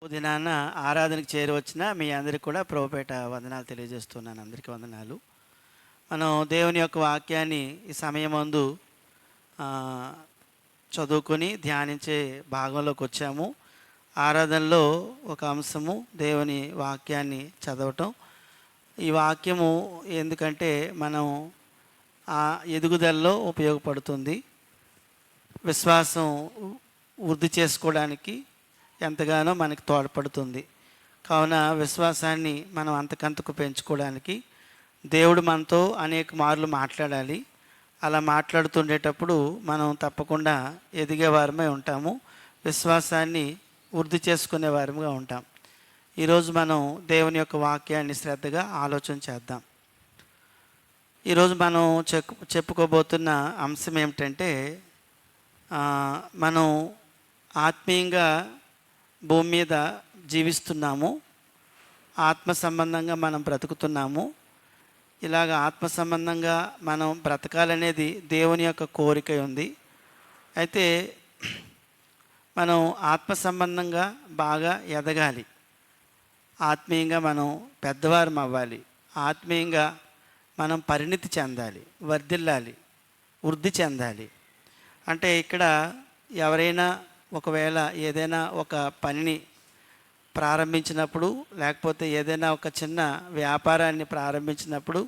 దినాన ఆరాధనకు చేరవచ్చిన మీ అందరికీ కూడా ప్రభుపేట వందనాలు తెలియజేస్తున్నాను. అందరికీ వందనాలు. మనం దేవుని యొక్క వాక్యాన్ని ఈ సమయమందు చదువుకొని ధ్యానించే భాగంలోకి వచ్చాము. ఆరాధనలో ఒక అంశము దేవుని వాక్యాన్ని చదవటం. ఈ వాక్యము ఎందుకంటే మనం ఆ ఎదుగుదలలో ఉపయోగపడుతుంది. విశ్వాసం వృద్ధి చేసుకోవడానికి ఎంతగానో మనకి తోడ్పడుతుంది. కావున విశ్వాసాన్ని మనం అంతకంతకు పెంచుకోవడానికి దేవుడు మనతో అనేక మార్లు మాట్లాడాలి. అలా మాట్లాడుతుండేటప్పుడు మనం తప్పకుండా ఎదిగే వారమే ఉంటాము, విశ్వాసాన్ని వృద్ధి చేసుకునే వారముగా ఉంటాం. ఈరోజు మనం దేవుని యొక్క వాక్యాన్ని శ్రద్ధగా ఆలోచన చేద్దాం. ఈరోజు మనం చెప్పుకోబోతున్న అంశం ఏమిటంటే, మనం ఆత్మీయంగా భూమి మీద జీవిస్తున్నాము, ఆత్మ సంబంధంగా మనం బ్రతుకుతున్నాము. ఇలాగ ఆత్మ సంబంధంగా మనం బ్రతకాలనేది దేవుని యొక్క కోరిక ఉంది. అయితే మనం ఆత్మ సంబంధంగా బాగా ఎదగాలి, ఆత్మీయంగా మనం పెద్దవారం అవ్వాలి, ఆత్మీయంగా మనం పరిణితి చెందాలి, వర్ధిల్లాలి, వృద్ధి చెందాలి. అంటే ఇక్కడ ఎవరైనా ఒకవేళ ఏదైనా ఒక పనిని ప్రారంభించినప్పుడు, లేకపోతే ఏదైనా ఒక చిన్న వ్యాపారాన్ని ప్రారంభించినప్పుడు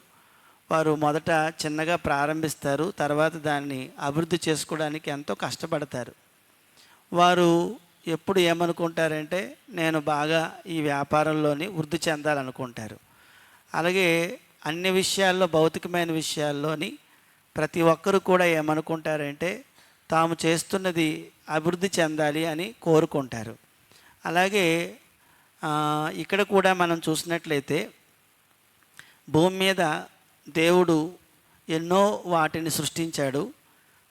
వారు మొదట చిన్నగా ప్రారంభిస్తారు, తర్వాత దాన్ని అభివృద్ధి చేసుకోవడానికి ఎంతో కష్టపడతారు. వారు ఎప్పుడు ఏమనుకుంటారంటే, నేను బాగా ఈ వ్యాపారంలోని వృద్ధి చెందాలనుకుంటారు. అలాగే అన్ని విషయాల్లో, భౌతికమైన విషయాల్లోని ప్రతి ఒక్కరు కూడా ఏమనుకుంటారంటే, తాము చేస్తున్నది అభివృద్ధి చెందాలి అని కోరుకుంటారు. అలాగే ఇక్కడ కూడా మనం చూసినట్లయితే భూమి మీద దేవుడు ఎన్నో వాటిని సృష్టించాడు.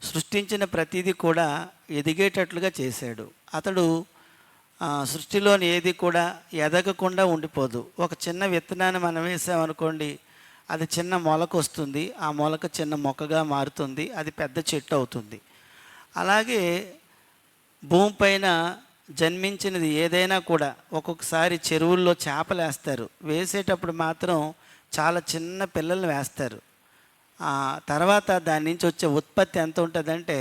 సృష్టించిన ప్రతిదీ కూడా ఎదిగేటట్లుగా చేశాడు. అతడు సృష్టిలోని ఏది కూడా ఎదగకుండా ఉండిపోదు. ఒక చిన్న విత్తనాన్ని మనం వేసామనుకోండి, అది చిన్న మొలక వస్తుంది, ఆ మొలక చిన్న మొక్కగా మారుతుంది, అది పెద్ద చెట్టు అవుతుంది. అలాగే భూమిపైన జన్మించినది ఏదైనా కూడా ఒక్కొక్కసారి చెరువుల్లో చేపలు వేస్తారు. వేసేటప్పుడు మాత్రం చాలా చిన్న పిల్లల్ని వేస్తారు. తర్వాత దాని నుంచి వచ్చే ఉత్పత్తి ఎంత ఉంటుందంటే,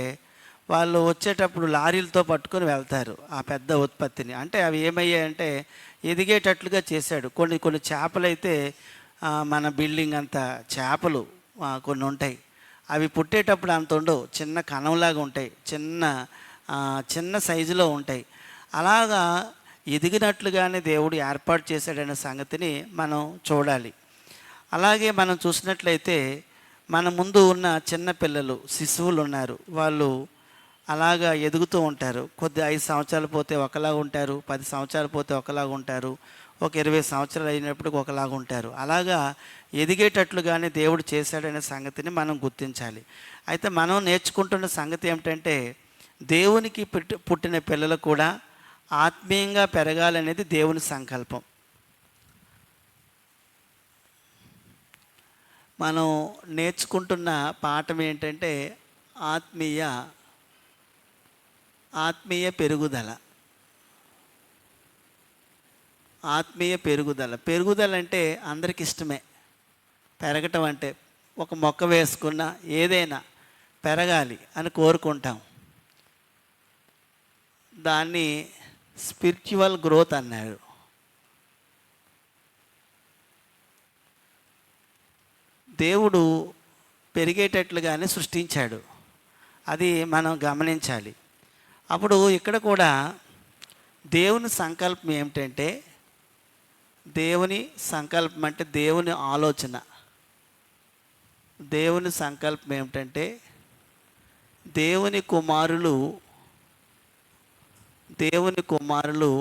వాళ్ళు వచ్చేటప్పుడు లారీలతో పట్టుకొని వెళ్తారు ఆ పెద్ద ఉత్పత్తిని. అంటే అవి ఏమయ్యాయంటే ఎదిగేటట్లుగా చేశాడు. కొన్ని చేపలు అయితే మన బిల్డింగ్ అంత చేపలు కొన్ని ఉంటాయి. అవి పుట్టేటప్పుడు అంత ఉండవు, చిన్న కణంలాగా ఉంటాయి, చిన్న సైజులో ఉంటాయి. అలాగా ఎదిగినట్లుగానే దేవుడు ఏర్పాటు చేశాడనే సంగతిని మనం చూడాలి. అలాగే మనం చూసినట్లయితే మన ముందు ఉన్న చిన్న పిల్లలు, శిశువులు ఉన్నారు. వాళ్ళు అలాగా ఎదుగుతూ ఉంటారు. 5 సంవత్సరాలు పోతే ఒకలాగా ఉంటారు, 10 సంవత్సరాలు పోతే ఒకలాగా ఉంటారు, ఒక 20 సంవత్సరాలు అయినప్పుడు ఒకలాగా ఉంటారు. అలాగా ఎదిగేటట్లుగానే దేవుడు చేశాడనే సంగతిని మనం గుర్తించాలి. అయితే మనం నేర్చుకుంటున్న సంగతి ఏమిటంటే, దేవునికి పుట్టిన పిల్లలు కూడా ఆత్మీయంగా పెరగాలనేది దేవుని సంకల్పం. మనం నేర్చుకుంటున్న పాఠం ఏంటంటే ఆత్మీయ పెరుగుదల. పెరుగుదల అంటే అందరికి ఇష్టమే. పెరగటం అంటే ఒక మొక్క వేసుకున్న ఏదైనా పెరగాలి అని కోరుకుంటాం. దాన్ని స్పిరిచువల్ గ్రోత్ అన్నాడు. దేవుడు పెరిగేటట్లుగానే సృష్టించాడు, అది మనం గమనించాలి. అప్పుడు ఇక్కడ కూడా దేవుని సంకల్పం ఏమిటంటే, దేవుని సంకల్పం అంటే దేవుని ఆలోచన. దేవుని సంకల్పం ఏమిటంటే, దేవుని కుమారులు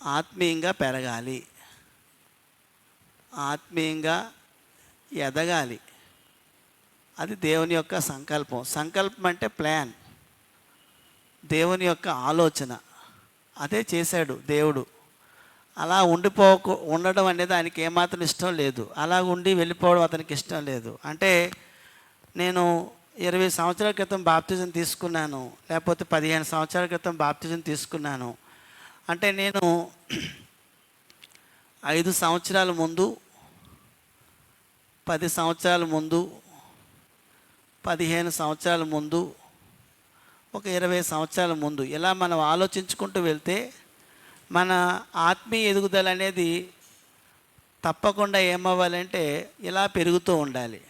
ఆత్మీయంగా పెరగాలి, ఆత్మీయంగా ఎదగాలి. అది దేవుని యొక్క సంకల్పం. సంకల్పం అంటే ప్లాన్, దేవుని యొక్క ఆలోచన. అదే చేశాడు దేవుడు. అలా ఉండడం అనేది ఆయనకి ఏమాత్రం ఇష్టం లేదు. అలా ఉండి వెళ్ళిపోవడం అతనికి ఇష్టం లేదు. అంటే నేను 20 సంవత్సరాల క్రితం బాప్తిజం తీసుకున్నాను, లేకపోతే 15 సంవత్సరాల క్రితం బాప్తిజం తీసుకున్నాను, అంటే నేను 5 సంవత్సరాల ముందు, 10 సంవత్సరాల ముందు, 15 సంవత్సరాల ముందు, ఒక 20 సంవత్సరాల ముందు ఇలా మనం ఆలోచించుకుంటూ వెళ్తే మన ఆత్మీయ ఎదుగుదల అనేది తప్పకుండా ఏమవ్వాలంటే ఇలా పెరుగుతూ ఉండాలి,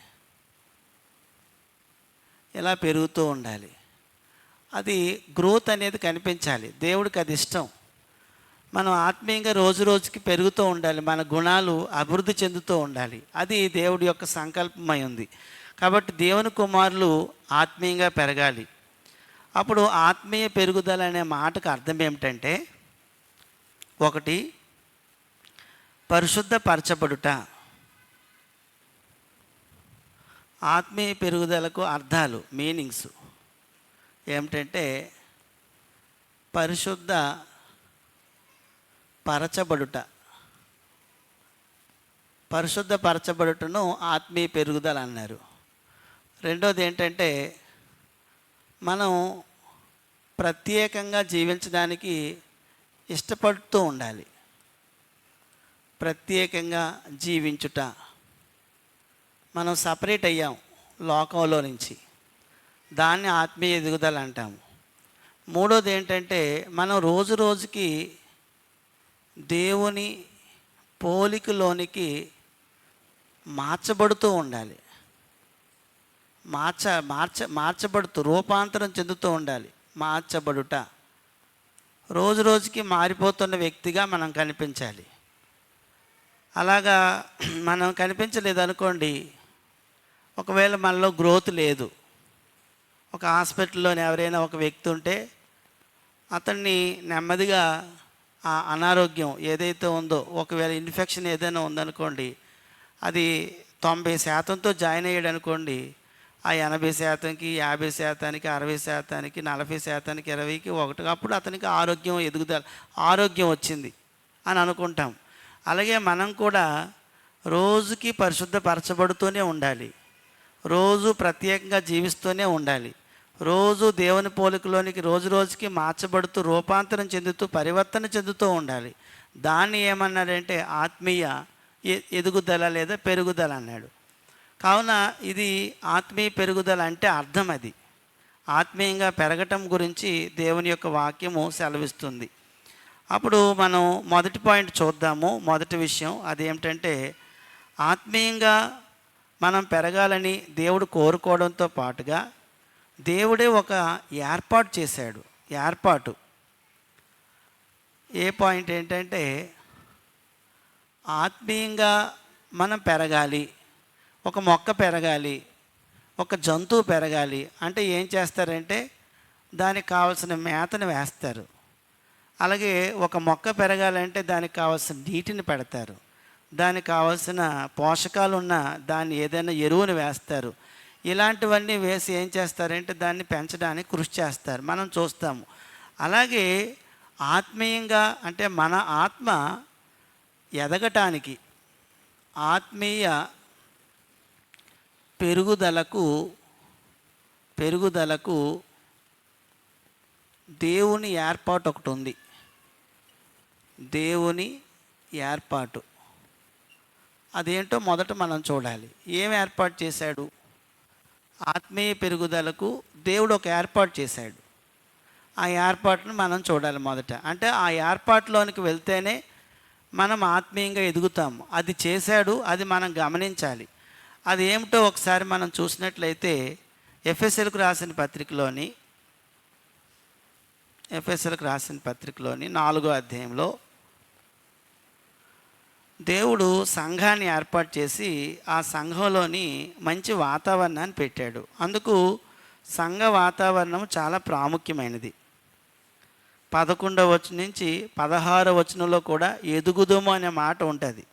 ఇలా పెరుగుతూ ఉండాలి. అది గ్రోత్ అనేది కనిపించాలి. దేవుడికి అది ఇష్టం. మనం ఆత్మీయంగా రోజు రోజుకి పెరుగుతూ ఉండాలి, మన గుణాలు అభివృద్ధి చెందుతూ ఉండాలి. అది దేవుడి యొక్క సంకల్పమై ఉంది. కాబట్టి దేవుని కుమారులు ఆత్మీయంగా పెరగాలి. అప్పుడు ఆత్మీయ పెరుగుదల అనే మాటకు అర్థం ఏమిటంటే, ఒకటి పరిశుద్ధపరచబడుట. ఆత్మీయ పెరుగుదలకు అర్థాలు, మీనింగ్స్ ఏమిటంటే, పరిశుద్ధ పరచబడుట. పరిశుద్ధపరచబడుటను ఆత్మీయ పెరుగుదల అన్నారు. రెండోది ఏంటంటే, మనం ప్రత్యేకంగా జీవించడానికి ఇష్టపడుతూ ఉండాలి. ప్రత్యేకంగా జీవించుట. మనం సపరేట్ అయ్యాం లోకంలో నుంచి, దాన్ని ఆత్మీయ ఎదుగుదల అంటాము. మూడోది ఏంటంటే, మనం రోజు రోజుకి దేవుని పోలికలోనికి మార్చబడుతూ ఉండాలి. మార్చబడుతూ రూపాంతరం చెందుతూ ఉండాలి. మార్చబడుట. రోజు రోజుకి మారిపోతున్న వ్యక్తిగా మనం కనిపించాలి. అలాగా మనం కనిపించలేదు అనుకోండి, ఒకవేళ మనలో గ్రోత్ లేదు. ఒక హాస్పిటల్లోని ఎవరైనా ఒక వ్యక్తి ఉంటే అతన్ని నెమ్మదిగా ఆ అనారోగ్యం ఏదైతే ఉందో, ఒకవేళ ఇన్ఫెక్షన్ ఏదైనా ఉందనుకోండి, అది 90% జాయిన్ అయ్యాడు అనుకోండి, ఆ 80%కి, 50%కి, 60%కి, 40%కి, 20కి, 1 అప్పుడు అతనికి ఆరోగ్యం ఎదుగుదల, ఆరోగ్యం వచ్చింది అని అనుకుంటాం. అలాగే మనం కూడా రోజుకి పరిశుద్ధపరచబడుతూనే ఉండాలి. రోజు ప్రత్యేకంగా జీవిస్తూనే ఉండాలి. రోజు దేవుని పోలికలోనికి రోజు రోజుకి మార్చబడుతూ, రూపాంతరం చెందుతూ, పరివర్తన చెందుతూ ఉండాలి. దాన్ని ఏమన్నాడంటే ఆత్మీయ ఎదుగుదల లేదా పెరుగుదల అన్నాడు. కావున ఇది ఆత్మీయ పెరుగుదల అంటే అర్థం అది. ఆత్మీయంగా పెరగటం గురించి దేవుని యొక్క వాక్యము సెలవిస్తుంది. అప్పుడు మనం మొదటి పాయింట్ చూద్దాము. మొదటి విషయం అదేమిటంటే, ఆత్మీయంగా మనం పెరగాలని దేవుడు కోరుకోవడంతో పాటుగా దేవుడే ఒక ఏర్పాటు చేశాడు. ఏర్పాటు ఏ పాయింట్ ఏంటంటే, ఆత్మీయంగా మనం పెరగాలి. ఒక మొక్క పెరగాలి, ఒక జంతువు పెరగాలి అంటే ఏం చేస్తారంటే, దానికి కావాల్సిన మేతను వేస్తారు. అలాగే ఒక మొక్క పెరగాలంటే దానికి కావాల్సిన నీటిని పెడతారు. దానికి కావాల్సిన పోషకాలు ఉన్న దాన్ని ఏదైనా ఎరువును వేస్తారు. ఇలాంటివన్నీ వేసి ఏం చేస్తారంటే దాన్ని పెంచడానికి కృషి చేస్తారు, మనం చూస్తాము. అలాగే ఆత్మీయంగా అంటే మన ఆత్మ ఎదగటానికి, ఆత్మీయ పెరుగుదలకు దేవుని ఏర్పాటు ఒకటి ఉంది. దేవుని ఏర్పాటు అదేంటో మొదట మనం చూడాలి. ఏం ఏర్పాటు చేశాడు? ఆత్మీయ పెరుగుదలకు దేవుడు ఒక ఏర్పాటు చేశాడు. ఆ ఏర్పాటును మనం చూడాలి మొదట. అంటే ఆ ఏర్పాటులోనికి వెళ్తేనే మనం ఆత్మీయంగా ఎదుగుతాము. అది చేశాడు, అది మనం గమనించాలి. అది ఏమిటో ఒకసారి మనం చూసినట్లయితే ఎఫెసీయులకు రాసిన పత్రికలోని 4వ అధ్యాయంలో దేవుడు సంఘాన్ని ఏర్పాటు చేసి ఆ సంఘంలోని మంచి వాతావరణాన్ని పెట్టాడు. అందుకు సంఘ వాతావరణం చాలా ప్రాముఖ్యమైనది. 11వ వచనం నుంచి 16వ వచనంలో కూడా ఎదుగుదము అనే మాట ఉంటుంది.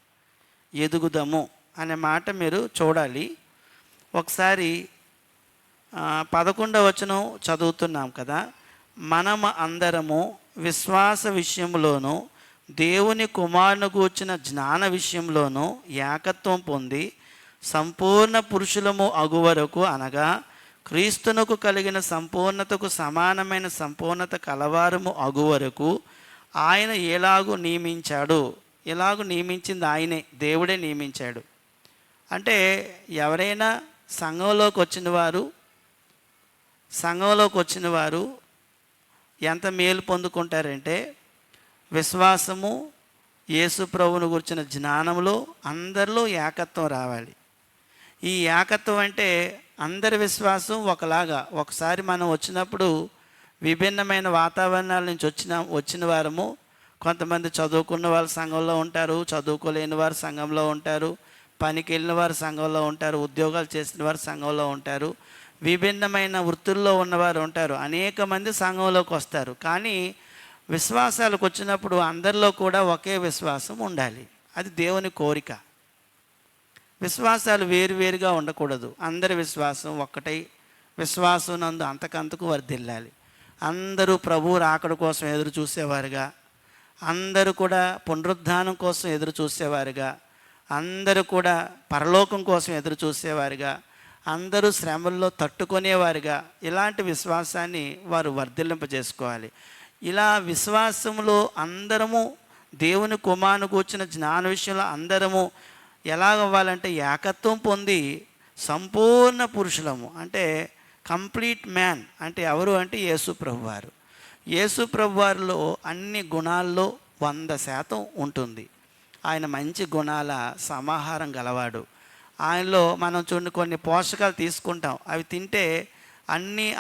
ఎదుగుదము అనే మాట మీరు చూడాలి. ఒకసారి 11వ వచనం చదువుతున్నాం కదా. మనము అందరము విశ్వాస విషయంలోనూ దేవుని కుమారుని గూర్చిన జ్ఞాన విషయంలోనూ ఏకత్వం పొంది సంపూర్ణ పురుషులము అగు వరకు, అనగా క్రీస్తునకు కలిగిన సంపూర్ణతకు సమానమైన సంపూర్ణత కలవారము అగు వరకు ఆయన ఎలాగూ నియమించాడు. ఎలాగూ నియమించింది ఆయనే, దేవుడే నియమించాడు. అంటే ఎవరైనా సంఘంలోకి వచ్చిన వారు ఎంత మేలు పొందుకుంటారంటే, విశ్వాసము, యేసు ప్రభువును గురించిన జ్ఞానంలో అందరిలో ఏకత్వం రావాలి. ఈ ఏకత్వం అంటే అందరి విశ్వాసం ఒకలాగా. ఒకసారి మనం వచ్చినప్పుడు విభిన్నమైన వాతావరణాల నుంచి వచ్చిన వారము, కొంతమంది చదువుకున్న వాళ్ళు సంఘంలో ఉంటారు, చదువుకోలేని వారు సంఘంలో ఉంటారు, పనికి వెళ్ళిన వారు సంఘంలో ఉంటారు, ఉద్యోగాలు చేసిన వారు సంఘంలో ఉంటారు, విభిన్నమైన వృత్తుల్లో ఉన్నవారు ఉంటారు. అనేక మంది సంఘంలోకి వస్తారు. కానీ విశ్వాసాలకు వచ్చినప్పుడు అందరిలో కూడా ఒకే విశ్వాసం ఉండాలి. అది దేవుని కోరిక. విశ్వాసాలు వేరువేరుగా ఉండకూడదు. అందరి విశ్వాసం ఒక్కటై విశ్వాసం నందు అంతకంతకు వర్ధిల్లాలి. అందరూ ప్రభువు రాకడ కోసం ఎదురు చూసేవారుగా, అందరూ కూడా పునరుద్ధానం కోసం ఎదురు చూసేవారుగా, అందరూ కూడా పరలోకం కోసం ఎదురు చూసేవారుగా, అందరూ శ్రమల్లో తట్టుకునేవారుగా, ఇలాంటి విశ్వాసాన్ని వారు వర్ధిల్లింపజేసుకోవాలి. ఇలా విశ్వాసంలో అందరము దేవుని కుమారుని కూర్చున్న జ్ఞాన విషయంలో అందరము ఎలాగవ్వాలంటే ఏకత్వం పొంది సంపూర్ణ పురుషులము. అంటే కంప్లీట్ మ్యాన్ అంటే ఎవరు అంటే యేసు ప్రభువారు. యేసు ప్రభువారిలో అన్ని గుణాల్లో 100% ఉంటుంది. ఆయన మంచి గుణాల సమాహారం గలవాడు. ఆయనలో మనం చూడండి, కొన్ని పోషకాలు తీసుకుంటాం, అవి తింటే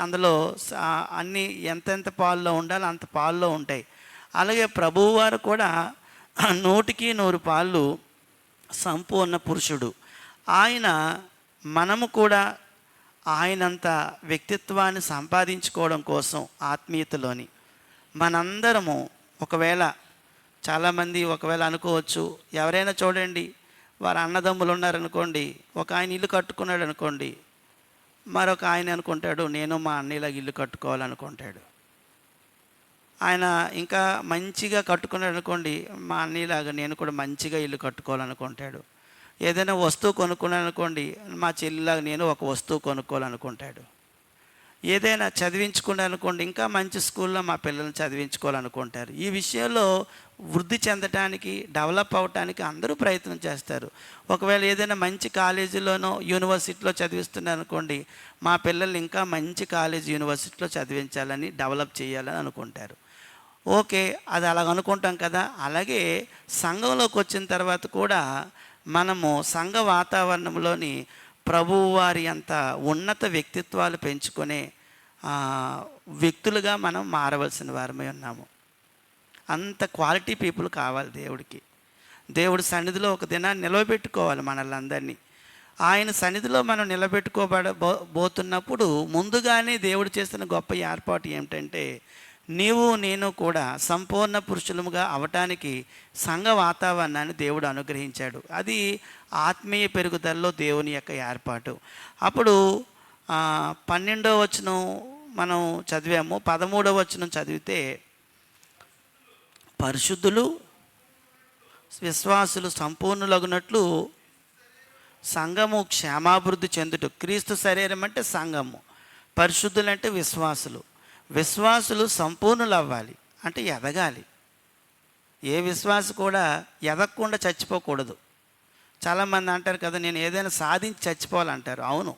అందులో అన్నీ ఎంతెంత పాల్లో ఉండాలో అంత పాల్లో ఉంటాయి. అలాగే ప్రభువువారు కూడా 100కి 100 పాళ్ళు సంపూర్ణ పురుషుడు. మనము కూడా ఆయనంత వ్యక్తిత్వాన్ని సంపాదించుకోవడం కోసం ఆత్మీయతలోని మనందరము చాలామంది అనుకోవచ్చు, ఎవరైనా చూడండి, వారు అన్నదమ్ములు ఉన్నారనుకోండి, ఒక ఆయన ఇల్లు కట్టుకున్నాడు అనుకోండి, మరొక ఆయన అనుకుంటాడు నేను మా అన్నయ్యలాగా ఇల్లు కట్టుకోవాలనుకుంటాడు. ఆయన ఇంకా మంచిగా కట్టుకున్నాడు అనుకోండి, మా అన్నయ్యలాగా నేను కూడా మంచిగా ఇల్లు కట్టుకోవాలనుకుంటాడు. ఏదైనా వస్తువు కొనుక్కున్నాను అనుకోండి, మా చెల్లిలాగా నేను ఒక వస్తువు కొనుక్కోవాలనుకుంటాడు. ఏదైనా చదివించుకున్నాను అనుకోండి, ఇంకా మంచి స్కూల్లో మా పిల్లల్ని చదివించుకోవాలనుకుంటారు. ఈ విషయంలో వృద్ధి చెందటానికి, డెవలప్ అవటానికి అందరూ ప్రయత్నం చేస్తారు. ఒకవేళ ఏదైనా మంచి కాలేజీలోనో యూనివర్సిటీలో చదివిస్తున్నారు అనుకోండి, మా పిల్లల్ని ఇంకా మంచి కాలేజీ యూనివర్సిటీలో చదివించాలని, డెవలప్ చేయాలని అనుకుంటారు. ఓకే, అది అలాగ అనుకుంటాం కదా. అలాగే సంఘంలోకి వచ్చిన తర్వాత కూడా మనము సంఘ వాతావరణంలోని ప్రభువు వారి అంత ఉన్నత వ్యక్తిత్వాలు పెంచుకునే వ్యక్తులుగా మనం మారవలసిన వారమై ఉన్నాము. అంత క్వాలిటీ పీపుల్ కావాలి దేవుడికి. దేవుడి సన్నిధిలో ఒక దినాన్ని నిలబెట్టుకోవాలి మనల్ని అందరినీ. ఆయన సన్నిధిలో మనం నిలబెట్టుకోబోతున్నప్పుడు ముందుగానే దేవుడు చేసిన గొప్ప ఏర్పాటు ఏమిటంటే, నీవు నేను కూడా సంపూర్ణ పురుషులముగా అవటానికి సంఘ వాతావరణాన్ని దేవుడు అనుగ్రహించాడు. అది ఆత్మీయ పెరుగుదలలో దేవుని యొక్క ఏర్పాటు. అప్పుడు 12వ వచనం మనం చదివాము. 13వ వచనం చదివితే, పరిశుద్ధులు విశ్వాసులు సంపూర్ణులగునట్లు సంఘము క్షేమాభివృద్ధి చెందుట. క్రీస్తు శరీరం అంటే సంఘము, పరిశుద్ధులంటే విశ్వాసులు సంపూర్ణులు అవ్వాలి అంటే ఎదగాలి. ఏ విశ్వాస కూడా ఎదగకుండా చచ్చిపోకూడదు. చాలామంది అంటారు కదా, నేను ఏదైనా సాధించి చచ్చిపోవాలంటారు. అవును,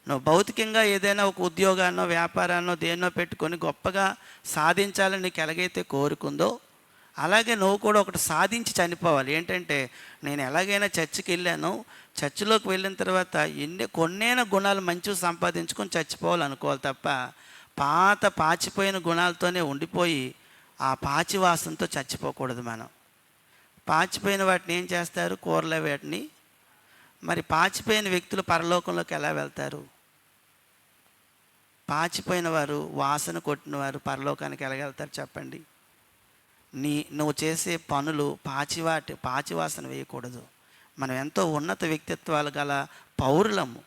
నువ్వు భౌతికంగా ఏదైనా ఒక ఉద్యోగాన్నో వ్యాపారాన్నో దేన్నో పెట్టుకొని గొప్పగా సాధించాలని నీకు ఎలాగైతే కోరుకుందో, అలాగే నువ్వు కూడా ఒకటి సాధించి చనిపోవాలి. ఏంటంటే, నేను ఎలాగైనా చర్చికి వెళ్ళాను, చర్చిలోకి వెళ్ళిన తర్వాత కొన్నైనా గుణాలు మంచివి సంపాదించుకొని చచ్చిపోవాలనుకోవాలి తప్ప పాచిపోయిన గుణాలతోనే ఉండిపోయి ఆ పాచి వాసనతో చచ్చిపోకూడదు. మనం పాచిపోయిన వాటిని ఏం చేస్తారు? కూరలే వాటిని. మరి పాచిపోయిన వ్యక్తులు పరలోకంలోకి ఎలా వెళ్తారు? పాచిపోయిన వారు, వాసన కొట్టిన వారు పరలోకానికి ఎలా వెళ్తారు చెప్పండి? నువ్వు చేసే పనులు పాచి వాసన వేయకూడదు. మనం ఎంతో ఉన్నత వ్యక్తిత్వాలు గల పౌరులము.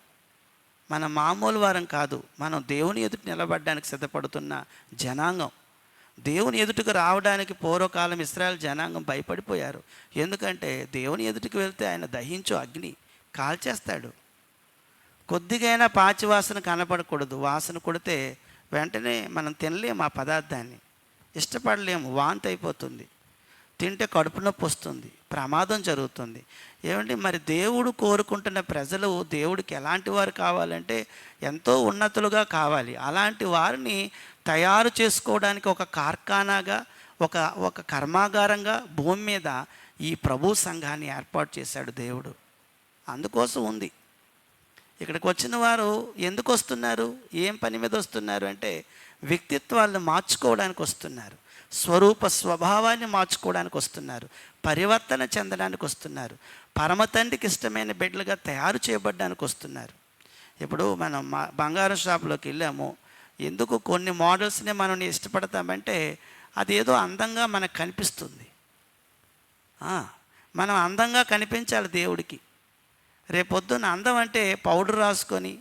మన మామూలు వారం కాదు. మనం దేవుని ఎదుట నిలబడడానికి సిద్ధపడుతున్న జనాంగం. దేవుని ఎదుటకు రావడానికి పూర్వకాలం ఇశ్రాయేలు జనాంగం భయపడిపోయారు. ఎందుకంటే దేవుని ఎదుటికి వెళ్తే ఆయన దహించు అగ్ని కాల్చేస్తాడు. కొద్దిగైనా పాచి వాసన కనపడకూడదు. వాసన కొడితే వెంటనే మనం తినలేము ఆ పదార్థాన్ని. ఇష్టపడలేము, వాంతి అయిపోతుంది, తింటే కడుపు నొప్పి వస్తుంది, ప్రమాదం జరుగుతుంది. ఏమంటే మరి దేవుడు కోరుకుంటున్న ప్రజలు దేవుడికి ఎలాంటి వారు కావాలంటే ఎంతో ఉన్నతులుగా కావాలి. అలాంటి వారిని తయారు చేసుకోవడానికి ఒక కార్ఖానాగా, ఒక ఒక కర్మాగారంగా భూమి మీద ఈ ప్రభు సంఘాన్ని ఏర్పాటు చేశాడు దేవుడు. అందుకోసం ఉంది. ఇక్కడికి వచ్చిన వారు ఎందుకు వస్తున్నారు, ఏం పని మీద వస్తున్నారు అంటే వ్యక్తిత్వాలను మార్చుకోవడానికి వస్తున్నారు, స్వరూప స్వభావాన్ని మార్చుకోవడానికి వస్తున్నారు, పరివర్తన చెందడానికి వస్తున్నారు, పరమ తండ్రికి ఇష్టమైన బిడ్డలుగా తయారు చేయబడడానికి వస్తున్నారు. ఇప్పుడు మనం బంగారం షాపులోకి వెళ్ళాము, ఎందుకు కొన్ని మోడల్స్ని మనం ఇష్టపడతామంటే అదేదో అందంగా మనకు కనిపిస్తుంది. మనం అందంగా కనిపించాలి దేవుడికి. రేపొద్దున అందం అంటే పౌడర్ రాసుకొని,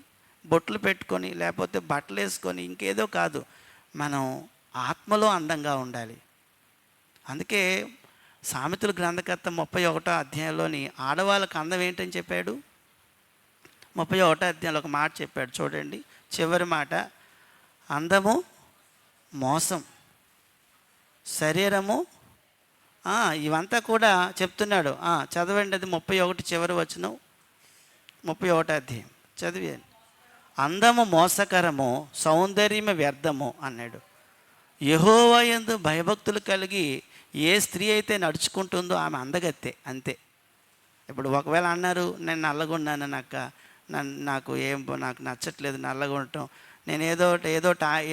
బొట్లు పెట్టుకొని, లేకపోతే బట్టలు వేసుకొని ఇంకేదో కాదు, మనం ఆత్మలో అందంగా ఉండాలి. అందుకే సామెతల గ్రంథకర్త 31వ అధ్యాయంలోని ఆడవాళ్ళకు అందం ఏంటని చెప్పాడు. 31వ అధ్యాయంలో ఒక మాట చెప్పాడు చూడండి, చివరి మాట, అందము మోసం, శరీరము, ఇవంతా కూడా చెప్తున్నాడు. చదవండి, అది 31 చివరి వచనం, 31వ అధ్యాయం చదివాను. అందము మోసకరము, సౌందర్యము వ్యర్థము అన్నాడు. యెహోవా యందు భయభక్తులు కలిగి ఏ స్త్రీ అయితే నడుచుకుంటుందో ఆమె అందగత్తే, అంతే. ఇప్పుడు ఒకవేళ అన్నారు, నేను నల్లగున్నాను, నాకు నచ్చట్లేదు నల్లగా ఉండటం, నేను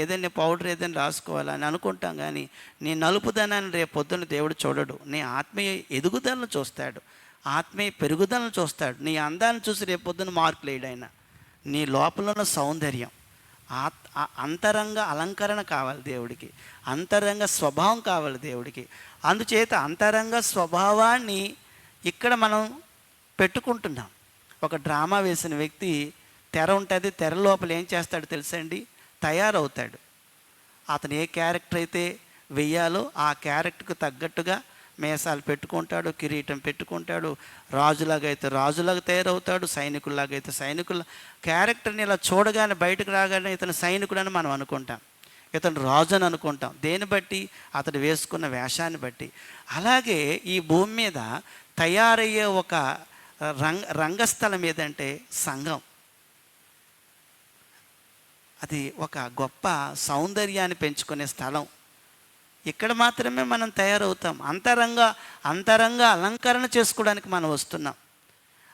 ఏదైనా పౌడర్ ఏదైనా రాసుకోవాలని అనుకుంటాం, కానీ నీ నలుపుదనాన్ని రేపు పొద్దున్న దేవుడు చూడడు. నీ ఆత్మీయ ఎదుగుదలను చూస్తాడు, ఆత్మీయ పెరుగుదలను చూస్తాడు. నీ అందాన్ని చూసి రేపు పొద్దున్న మార్కులు వేయడైనా, నీ లోపల ఉన్న సౌందర్యం, అంతరంగ అలంకరణ కావాలి దేవుడికి, అంతరంగ స్వభావం కావాలి దేవుడికి. అందుచేత అంతరంగ స్వభావాన్ని ఇక్కడ మనం పెట్టుకుంటున్నాం. ఒక డ్రామా వేసిన వ్యక్తి, తెర ఉంటుంది, తెర లోపల ఏం చేస్తాడు తెలుసండి, తయారవుతాడు. అతను ఏ క్యారెక్టర్ అయితే వెయ్యాలో ఆ క్యారెక్టర్కి తగ్గట్టుగా మేసాలు పెట్టుకుంటాడు, కిరీటం పెట్టుకుంటాడు, రాజులాగా అయితే రాజులాగా తయారవుతాడు, సైనికుల్లాగా అయితే సైనికుల క్యారెక్టర్ని ఇలా చూడగానే బయటకు రాగానే ఇతను సైనికుడని మనం అనుకుంటాం, ఇతను రాజు అని అనుకుంటాం. దేన్ని బట్టి? అతడు వేసుకున్న వేషాన్ని బట్టి. అలాగే ఈ భూమి మీద తయారయ్యే ఒక రంగస్థలం ఏదంటే సంఘం. అది ఒక గొప్ప సౌందర్యాన్ని పెంచుకునే స్థలం. ఇక్కడ మాత్రమే మనం తయారవుతాం. అంతరంగ అలంకరణ చేసుకోవడానికి మనం వస్తున్నాం.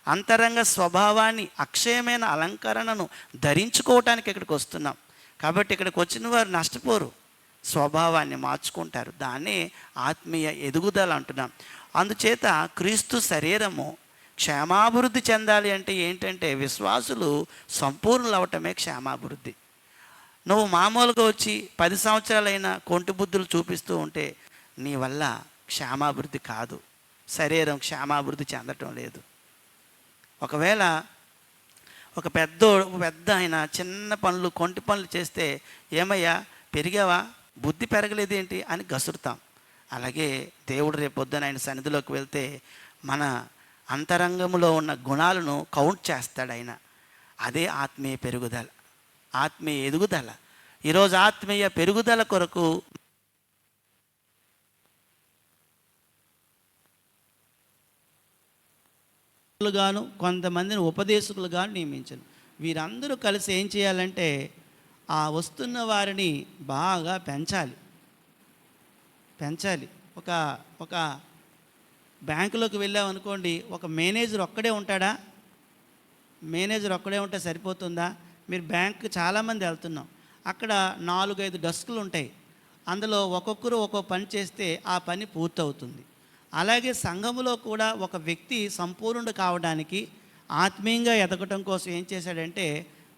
అంతరంగ స్వభావాన్ని, అక్షయమైన అలంకరణను ధరించుకోవటానికి ఇక్కడికి వస్తున్నాం. కాబట్టి ఇక్కడికి వచ్చిన వారు నష్టపోరు, స్వభావాన్ని మార్చుకుంటారు. దాన్నే ఆత్మీయ ఎదుగుదల అంటున్నాం. అందుచేత క్రీస్తు శరీరము క్షేమాభివృద్ధి చెందాలి అంటే ఏంటంటే విశ్వాసులు సంపూర్ణులు అవటమే క్షేమాభివృద్ధి. నువ్వు మామూలుగా వచ్చి 10 సంవత్సరాలైనా కొంటి బుద్ధులు చూపిస్తూ ఉంటే నీ వల్ల క్షేమాభివృద్ధి కాదు, శరీరం క్షేమాభివృద్ధి చెందటం లేదు. ఒకవేళ ఒక పెద్ద ఆయన చిన్న పనులు, కొంటి పనులు చేస్తే, ఏమయ్యా పెరిగావా, బుద్ధి పెరగలేదేంటి అని గసురుతాం. అలాగే దేవుడు రేపొద్దున ఆయన సన్నిధిలోకి వెళ్తే మన అంతరంగంలో ఉన్న గుణాలను కౌంట్ చేస్తాడు ఆయన. అదే ఆత్మీయ పెరుగుదల, ఆత్మీయ ఎదుగుదల. ఈరోజు ఆత్మీయ పెరుగుదల కొరకు గాను కొంతమందిని ఉపదేశకులుగాను నియమించను. వీరందరూ కలిసి ఏం చేయాలంటే ఆ వస్తున్న వారిని బాగా పెంచాలి. ఒక బ్యాంకులోకి వెళ్ళామనుకోండి, ఒక మేనేజర్ ఒక్కడే ఉంటాడా? మేనేజర్ ఒక్కడే ఉంటే సరిపోతుందా? మీరు బ్యాంకు చాలామంది వెళ్తున్నాం, అక్కడ 4-5 డెస్కులు ఉంటాయి. అందులో ఒక్కొక్కరు ఒక్కో పని చేస్తే ఆ పని పూర్తవుతుంది. అలాగే సంఘములో కూడా ఒక వ్యక్తి సంపూర్ణుడు కావడానికి, ఆత్మీయంగా ఎదగటం కోసం ఏం చేశాడంటే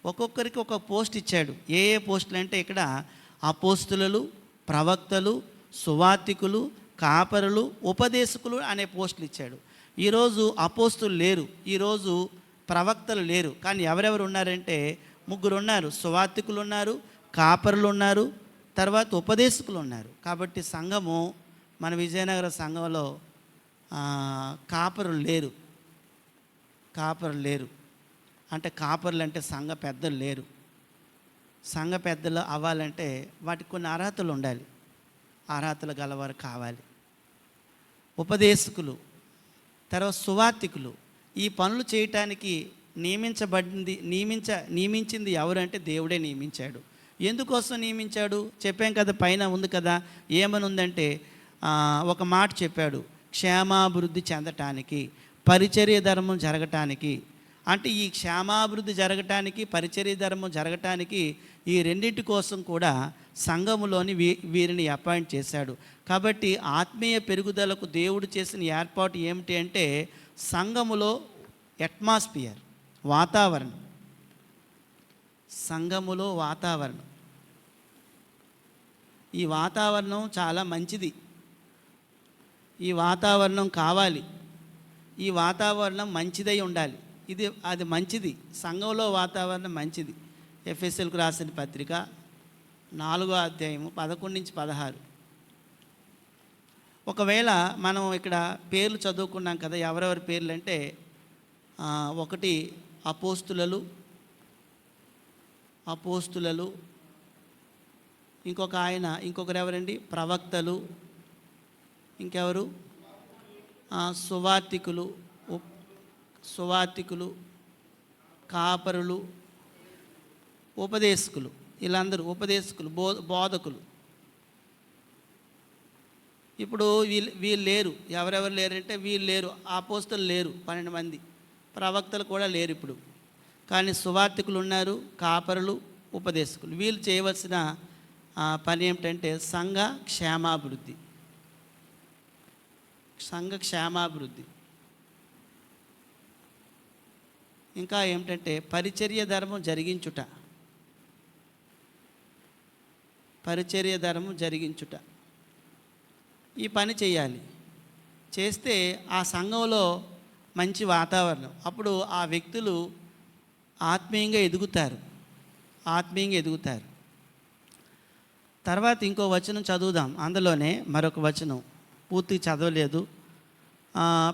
ఒక్కొక్కరికి ఒక పోస్ట్ ఇచ్చాడు. ఏ పోస్టులు అంటే ఇక్కడ అపోస్తులు, ప్రవక్తలు, సువార్తికులు, కాపరులు, ఉపదేశకులు అనే పోస్టులు ఇచ్చాడు. ఈరోజు అపోస్తులు లేరు, ఈరోజు ప్రవక్తలు లేరు. కానీ ఎవరెవరు ఉన్నారంటే 3 ఉన్నారు. సువార్తికులు ఉన్నారు, కాపరులు ఉన్నారు, తర్వాత ఉపదేశకులు ఉన్నారు. కాబట్టి సంఘము, మన విజయనగర సంఘంలో కాపరులు లేరు. అంటే కాపరులు అంటే సంఘ పెద్దలు లేరు. సంఘ పెద్దలు అవ్వాలంటే వాటికి కొన్ని అర్హతలు ఉండాలి. అర్హతలు గలవారు కావాలి. ఉపదేశకులు, తర్వాత సువార్తికులు, ఈ పనులు చేయటానికి నియమించింది ఎవరంటే దేవుడే నియమించాడు. ఎందుకోసం నియమించాడు చెప్పాం కదా, పైన ఉంది కదా, ఏమని ఉందంటే ఒక మాట చెప్పాడు, క్షేమాభివృద్ధి చెందటానికి, పరిచర్య ధర్మం జరగటానికి. అంటే ఈ క్షేమాభివృద్ధి జరగటానికి, పరిచర్య ధర్మం జరగటానికి, ఈ రెండింటి కోసం కూడా సంఘములోని వీరిని అపాయింట్ చేశాడు. కాబట్టి ఆత్మీయ పెరుగుదలకు దేవుడు చేసిన ఏర్పాటు ఏమిటి అంటే సంఘములో అట్మాస్ఫియర్, వాతావరణం. సంఘములో వాతావరణం, ఈ వాతావరణం చాలా మంచిది. ఈ వాతావరణం కావాలి, ఈ వాతావరణం మంచిదై ఉండాలి. అది మంచిది, సంఘంలో వాతావరణం మంచిది. ఎఫెసీయులకు రాసిన పత్రిక 4వ అధ్యాయము 11-16. ఒకవేళ మనం ఇక్కడ పేర్లు చదువుకున్నాం కదా, ఎవరెవరి పేర్లు అంటే ఒకటి అపోస్తులలు, ఇంకొకరు ఎవరండి, ప్రవక్తలు, ఇంకెవరు, సువార్తికులు, కాపరులు, ఉపదేశకులు. వీళ్ళందరూ ఉపదేశకులు, బోధకులు. ఇప్పుడు వీళ్ళు లేరు. ఎవరెవరు లేరంటే వీళ్ళు లేరు. అపోస్తలు లేరు, 12 మంది. ప్రవక్తలు కూడా లేరు ఇప్పుడు. కానీ సువార్తికులు ఉన్నారు, కాపరులు, ఉపదేశకులు. వీళ్ళు చేయవలసిన పని ఏమిటంటే సంఘ క్షేమాభివృద్ధి. ఇంకా ఏమిటంటే పరిచర్య ధర్మం జరిగించుట. ఈ పని చేయాలి. చేస్తే ఆ సంఘంలో మంచి వాతావరణం, అప్పుడు ఆ వ్యక్తులు ఆత్మీయంగా ఎదుగుతారు. తర్వాత ఇంకో వచనం చదువుదాం. అందులోనే మరొక వచనం పూర్తిగా చదవలేదు,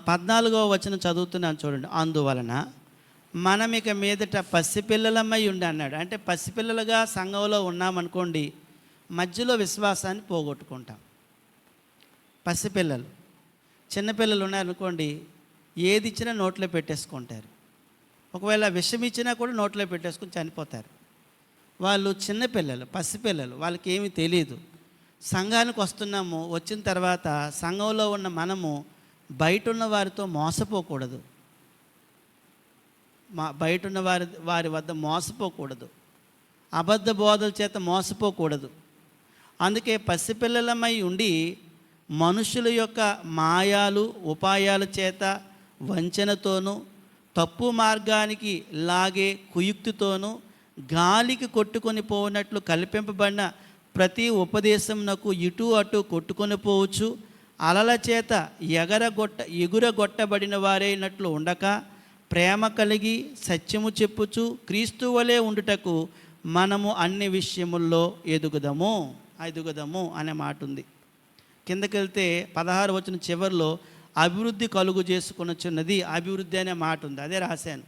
14వ వచనం చదువుతున్నాను చూడండి. అందువలన మనం ఇక మీదట పసిపిల్లలమై ఉండి అన్నాడు. అంటే పసిపిల్లలుగా సంఘంలో ఉన్నామనుకోండి, మధ్యలో విశ్వాసాన్ని పోగొట్టుకుంటాం. పసిపిల్లలు, చిన్నపిల్లలు ఉన్నారనుకోండి, ఏది ఇచ్చినా నోట్లో పెట్టేసుకుంటారు. ఒకవేళ విషం ఇచ్చినా కూడా నోట్లో పెట్టేసుకుని చనిపోతారు. వాళ్ళు చిన్నపిల్లలు, పసిపిల్లలు, వాళ్ళకి ఏమీ తెలియదు. సంఘానికి వస్తున్నాము, వచ్చిన తర్వాత సంఘంలో ఉన్న మనము బయట ఉన్న వారితో మోసపోకూడదు, బయట ఉన్న వారి వద్ద మోసపోకూడదు, అబద్ధ బోధల చేత మోసపోకూడదు. అందుకే పసిపిల్లలమై ఉండి మనుషుల యొక్క మాయాలు ఉపాయాల చేత వంచనతోనూ తప్పు మార్గానికి లాగే కుయుక్తితోనూ గాలికి కొట్టుకొని పోనట్లు కల్పింపబడిన ప్రతి ఉపదేశమునకు ఇటు అటు కొట్టుకొని పోవచ్చు, అలల చేత ఎగురగొట్టబడిన వారైనట్లు ఉండక ప్రేమ కలిగి సత్యము చెప్పుచు క్రీస్తు వలె ఉండుటకు మనము అన్ని విషయముల్లో ఎదుగుదము అనే మాట ఉంది. కిందకెళ్తే 16వ వచనం చివరిలో అభివృద్ధి కలుగు చేసుకొనుచున్నది, అభివృద్ధి అనే మాట ఉంది. అదే రాశాను.